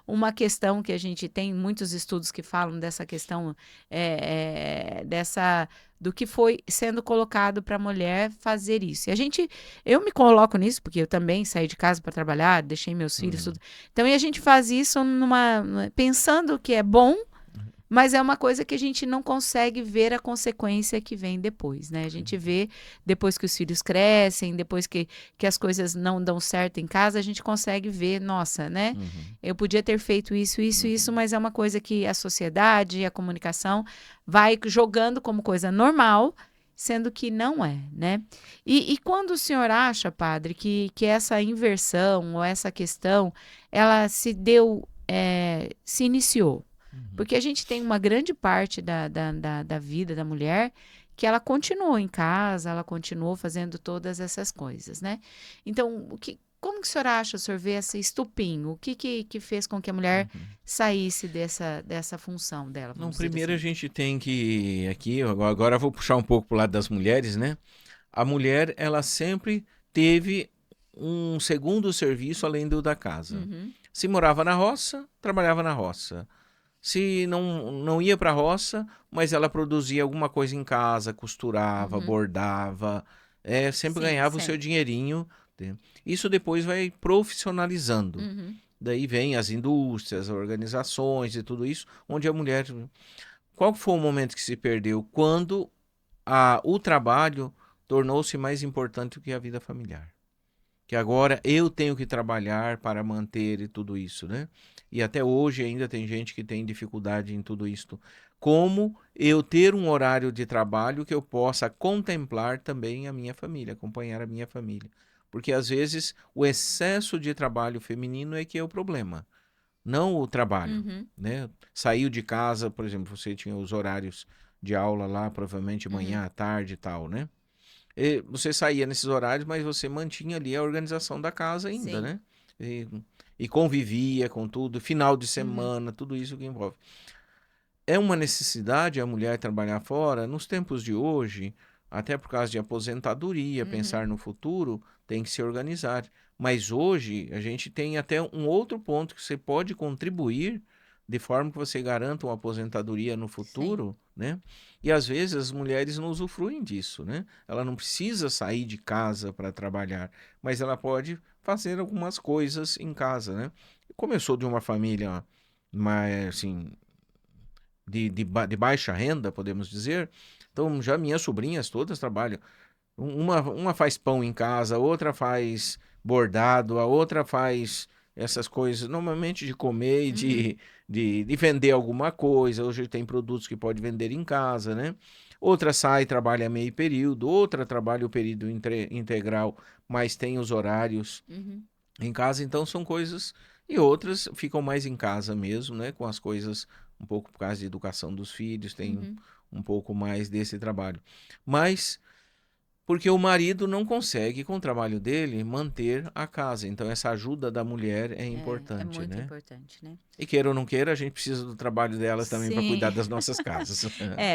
uma questão que a gente tem, muitos estudos que falam dessa questão, do que foi sendo colocado para a mulher fazer isso. E eu me coloco nisso, porque eu também saí de casa para trabalhar, deixei meus filhos, tudo. Então, e a gente faz isso pensando que é bom, mas é uma coisa que a gente não consegue ver a consequência que vem depois, né? A gente vê depois que os filhos crescem, depois que as coisas não dão certo em casa, a gente consegue ver, nossa, né? Eu podia ter feito isso, mas é uma coisa que a sociedade, a comunicação vai jogando como coisa normal, sendo que não é, né? E quando o senhor acha, padre, que essa inversão ou essa questão, ela se iniciou? Porque a gente tem uma grande parte da vida da mulher que ela continuou em casa, ela continuou fazendo todas essas coisas, né? Então, como que o senhor acha, o senhor vê esse estupim? O que fez com que a mulher saísse dessa função dela? Não, primeiro assim, a gente tem que, aqui, agora eu vou puxar um pouco pro lado das mulheres, né? A mulher, ela sempre teve um segundo serviço além do da casa. Se morava na roça, trabalhava na roça. Se não ia para a roça, mas ela produzia alguma coisa em casa, costurava, Uhum. bordava, sempre Sim, ganhava o seu sempre. dinheirinho, né? Isso depois vai profissionalizando. Uhum. Daí vem as indústrias, organizações e tudo isso, onde a mulher. Qual foi o momento que se perdeu? Quando o trabalho tornou-se mais importante do que a vida familiar. Que agora eu tenho que trabalhar para manter e tudo isso, né? E até hoje ainda tem gente que tem dificuldade em tudo isso. Como eu ter um horário de trabalho que eu possa contemplar também a minha família, acompanhar a minha família. Porque às vezes o excesso de trabalho feminino é que é o problema, não o trabalho, Uhum. né? Saiu de casa, por exemplo, você tinha os horários de aula lá, provavelmente Uhum. manhã, à tarde e tal, né? E você saía nesses horários, mas você mantinha ali a organização da casa ainda, Sim. né? E, e convivia com tudo, final de Uhum. semana, tudo isso que envolve. É uma necessidade a mulher trabalhar fora? Nos tempos de hoje, até por causa de aposentadoria, Uhum. pensar no futuro, tem que se organizar. Mas hoje a gente tem até um outro ponto que você pode contribuir de forma que você garanta uma aposentadoria no Sim. futuro, né? E às vezes as mulheres não usufruem disso, né? Ela não precisa sair de casa para trabalhar, mas ela pode fazer algumas coisas em casa, né? Começou de uma família mais assim de baixa renda, podemos dizer. Então, já minhas sobrinhas todas trabalham. Uma faz pão em casa, a outra faz bordado, a outra faz essas coisas, normalmente de comer e Uhum. de vender alguma coisa. Hoje tem produtos que pode vender em casa, né? Outra sai, trabalha meio período, outra trabalha o período integral, mas tem os horários Uhum. em casa, então são coisas. E outras ficam mais em casa mesmo, né? Com as coisas, um pouco por causa de educação dos filhos, tem Uhum. um pouco mais desse trabalho. Mas porque o marido não consegue, com o trabalho dele, manter a casa. Então, essa ajuda da mulher é É importante, muito né? importante, né? E queira ou não queira, a gente precisa do trabalho delas também para cuidar Sim. das nossas casas.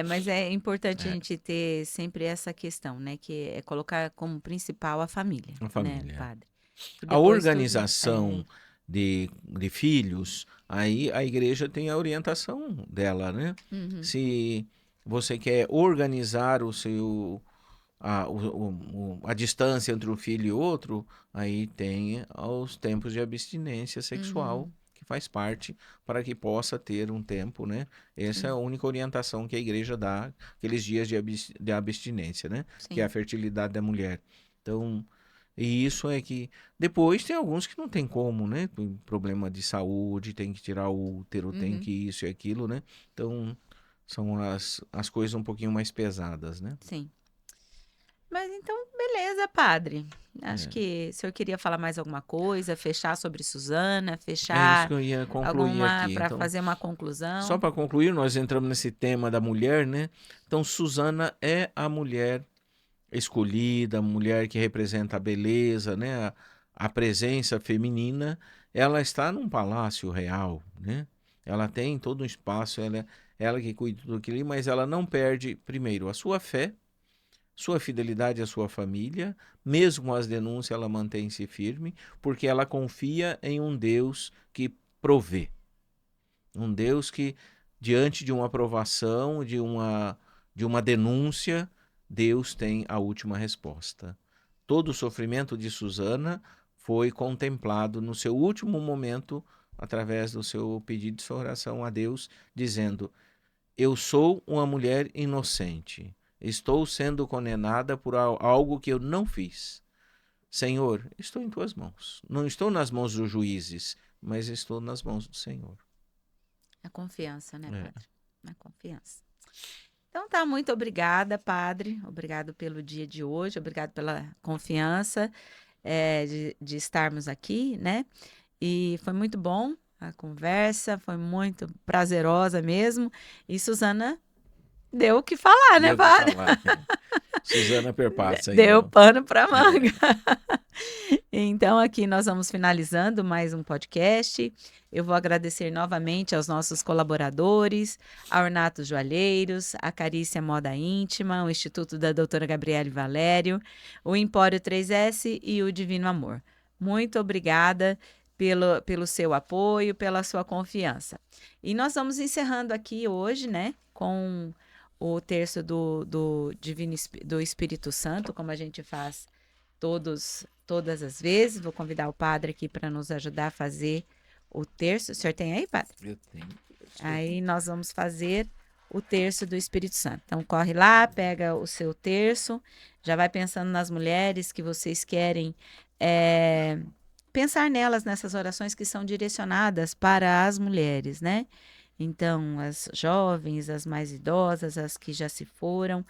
Mas é importante a É, gente ter sempre essa questão, né? Que é colocar como principal a família, a né, família. padre? A Depois tudo. organização de filhos, aí a igreja tem a orientação dela, né? Uhum. Se você quer organizar a distância entre um filho e outro, aí tem os tempos de abstinência sexual, Uhum. que faz parte para que possa ter um tempo, né? Essa é a Sim. única orientação que a igreja dá, aqueles dias de abstinência, né? Que é a Sim. fertilidade da mulher. Então, e isso é que. Depois tem alguns que não tem como, né? Tem problema de saúde, tem que tirar o útero, tem Uhum. que isso e aquilo, né? Então, são as coisas um pouquinho mais pesadas, né? Sim. Mas então, beleza, padre. Acho É. que o senhor queria falar mais alguma coisa, fechar sobre Suzana, É isso fechar que eu ia concluir alguma aqui. para Então, fazer uma só conclusão. para concluir, nós entramos nesse tema da mulher, né? Então, Susana é a mulher escolhida, a mulher que representa a beleza, né? A presença feminina. Ela está num palácio real, né? Ela tem todo um espaço, ela que cuida de tudo aquilo, mas ela não perde, primeiro, a sua fé, sua fidelidade à sua família, mesmo com as denúncias, ela mantém-se firme, porque ela confia em um Deus que provê. Um Deus que, diante de uma aprovação, de uma denúncia, Deus tem a última resposta. Todo o sofrimento de Susana foi contemplado no seu último momento, através do seu pedido de sua oração a Deus, dizendo: Eu sou uma mulher inocente. Estou sendo condenada por algo que eu não fiz. Senhor, estou em tuas mãos. Não estou nas mãos dos juízes, mas estou nas mãos do Senhor. A confiança, né, É. padre? A confiança. Então tá, muito obrigada, padre. Obrigado pelo dia de hoje, obrigado pela confiança de estarmos aqui, né? E foi muito bom a conversa, foi muito prazerosa mesmo. E Suzana deu o que falar, né, Deu o que padre? falar. Susana Perpassa aí, Deu ó. pano para manga. É. Então, aqui nós vamos finalizando mais um podcast. Eu vou agradecer novamente aos nossos colaboradores, a Ornato Joalheiros, a Carícia Moda Íntima, o Instituto da Doutora Gabriele Valério, o Empório 3S e o Divino Amor. Muito obrigada. pelo seu apoio, pela sua confiança. E nós vamos encerrando aqui hoje, né, com o terço do Espírito Santo, como a gente faz todas as vezes. Vou convidar o padre aqui para nos ajudar a fazer o terço. O senhor tem aí, padre? Eu tenho. Aí nós vamos fazer o terço do Espírito Santo. Então, corre lá, pega o seu terço, já vai pensando nas mulheres que vocês querem pensar nelas, nessas orações que são direcionadas para as mulheres, né? Então, as jovens, as mais idosas, as que já se foram,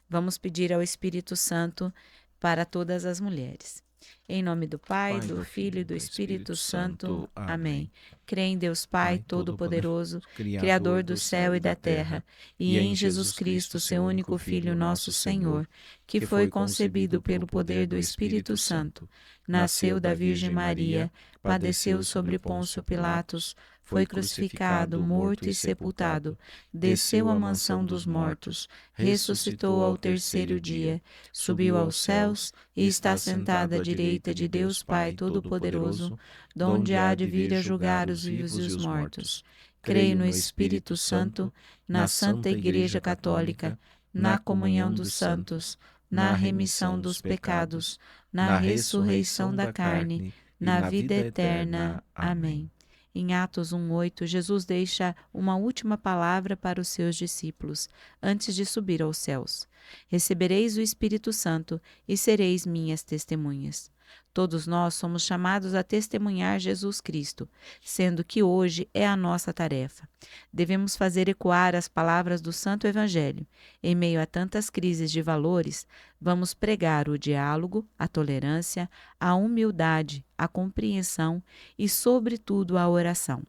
vamos pedir ao Espírito Santo para todas as mulheres. Em nome do Pai, do Filho e do Espírito Santo. Amém. Creio em Deus Pai Todo-Poderoso, Criador do céu e da terra, e em Jesus Cristo, seu único Filho, nosso Senhor, que foi concebido pelo poder do Espírito Santo, nasceu da Virgem Maria, padeceu sobre Pôncio Pilatos, foi crucificado, morto e sepultado, desceu à mansão dos mortos, ressuscitou ao terceiro dia, subiu aos céus e está sentado à direita de Deus Pai Todo-Poderoso, donde há de vir a julgar os vivos e os mortos. Creio no Espírito Santo, na Santa Igreja Católica, na comunhão dos santos, na remissão dos pecados, na ressurreição da carne, na vida eterna. Amém. Em Atos 1:8, Jesus deixa uma última palavra para os seus discípulos, antes de subir aos céus. Recebereis o Espírito Santo e sereis minhas testemunhas. Todos nós somos chamados a testemunhar Jesus Cristo, sendo que hoje é a nossa tarefa. Devemos fazer ecoar as palavras do Santo Evangelho. Em meio a tantas crises de valores, vamos pregar o diálogo, a tolerância, a humildade, a compreensão e, sobretudo, a oração.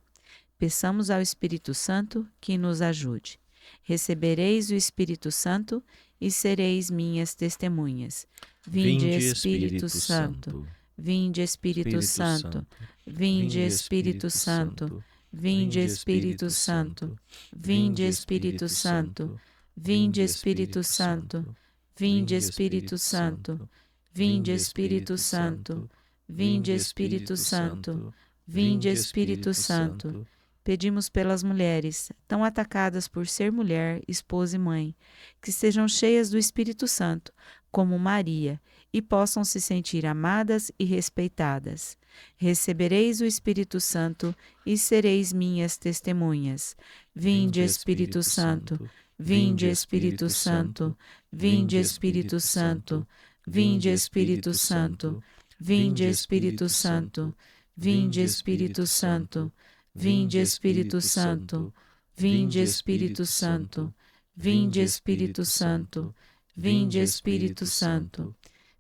Peçamos ao Espírito Santo que nos ajude. Recebereis o Espírito Santo e sereis minhas testemunhas. Vinde, Espírito Santo. Vinde, Espírito Santo. Vinde, Espírito Santo. Vinde, Espírito Santo. Vinde, Espírito Santo. Vinde, Espírito Santo. Vinde, Espírito Santo. Vinde, Espírito Santo. Vinde, Espírito Santo. Vinde, Espírito Santo. Pedimos pelas mulheres, tão atacadas por ser mulher, esposa e mãe, que sejam cheias do Espírito Santo, como Maria, e possam se sentir amadas e respeitadas. Recebereis o Espírito Santo e sereis minhas testemunhas. Vinde, Espírito Santo. Vinde, Espírito Santo. Vinde, Espírito Santo. Vinde, Espírito Santo. Vinde, Espírito Santo. Vinde, Espírito Santo. Vinde, Espírito Santo. Vinde, Espírito Santo. Vinde, Espírito Santo. Vinde, Espírito Santo.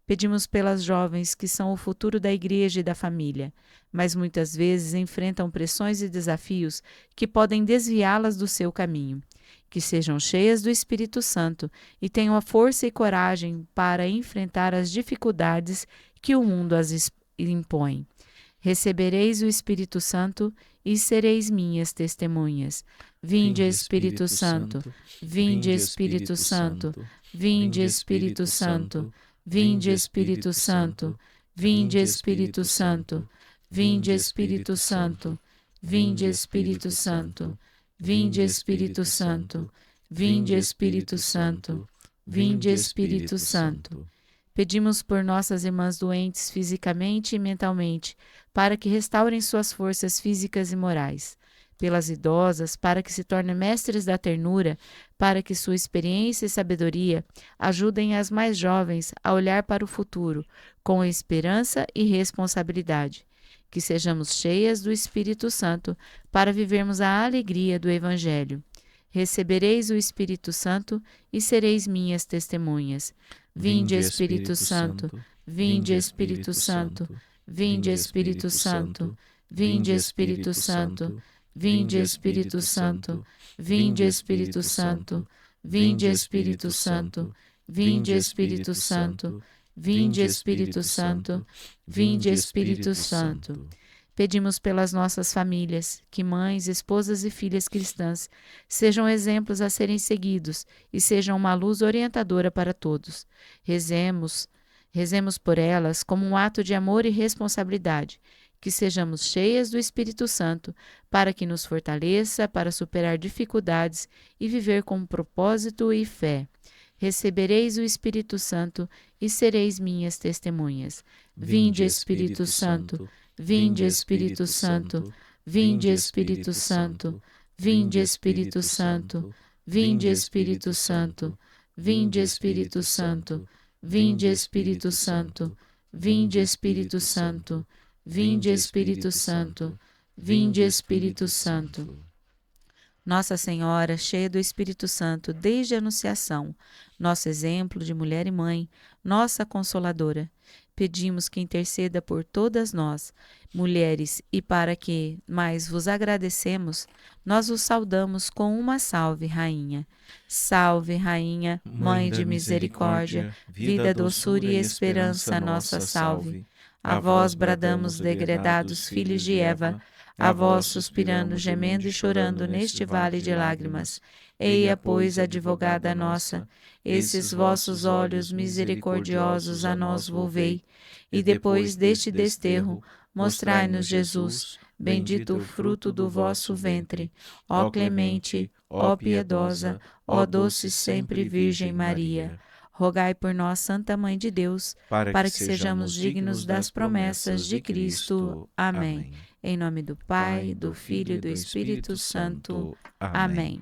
Pedimos pelas jovens que são o futuro da igreja e da família, mas muitas vezes enfrentam pressões e desafios que podem desviá-las do seu caminho. Que sejam cheias do Espírito Santo e tenham a força e coragem para enfrentar as dificuldades que o mundo as impõe. Recebereis o Espírito Santo e sereis minhas testemunhas. Vinde, Espírito Santo. Vinde, Espírito Santo. Vinde, Espírito Santo. Vinde, Espírito Santo. Vinde, Espírito Santo. Vinde, Espírito Santo. Vinde, Espírito Santo. Vinde, Espírito Santo. Vinde, Espírito Santo. Vinde, Espírito Santo. Pedimos por nossas irmãs doentes fisicamente e mentalmente, para que restaurem suas forças físicas e morais. Pelas idosas, para que se tornem mestres da ternura, para que sua experiência e sabedoria ajudem as mais jovens a olhar para o futuro, com esperança e responsabilidade. Que sejamos cheias do Espírito Santo, para vivermos a alegria do Evangelho. Recebereis o Espírito Santo e sereis minhas testemunhas. Vinde, Espírito Santo. Vinde, Espírito Santo. Vinde, Espírito Santo. Vinde, Espírito Santo. Vinde, Espírito Santo. Vinde, Espírito Santo. Vinde, Espírito Santo. Vinde, Espírito Santo. Vinde, Espírito Santo. Vinde, Espírito Santo. Pedimos pelas nossas famílias, que mães, esposas e filhas cristãs sejam exemplos a serem seguidos e sejam uma luz orientadora para todos. Rezemos por elas como um ato de amor e responsabilidade, que sejamos cheias do Espírito Santo, para que nos fortaleça para superar dificuldades e viver com propósito e fé. Recebereis o Espírito Santo e sereis minhas testemunhas. Vinde, Espírito Santo, vinde, Espírito Santo, vinde, Espírito Santo, vinde, Espírito Santo, vinde, Espírito Santo, vinde, Espírito Santo, vinde, Espírito Santo, vinde, Espírito Santo, vinde, Espírito Santo, vinde, Espírito Santo. Nossa Senhora, cheia do Espírito Santo desde a Anunciação, nosso exemplo de mulher e mãe, nossa Consoladora, pedimos que interceda por todas nós, mulheres, e para que mais vos agradecemos, nós vos saudamos com uma salve, Rainha. Salve, Rainha, Mãe de misericórdia, vida, doçura e esperança, nossa salve. A vós bradamos, degredados filhos de Eva, a vós suspirando, gemendo e chorando neste vale de lágrimas. Eia, pois, advogada nossa, esses vossos olhos misericordiosos a nós volvei, e depois deste desterro, mostrai-nos Jesus, bendito o fruto do vosso ventre. Ó clemente, ó piedosa, ó doce sempre Virgem Maria, rogai por nós, Santa Mãe de Deus, para que sejamos dignos das promessas de Cristo. Amém. Em nome do Pai, do Filho e do Espírito Santo. Amém.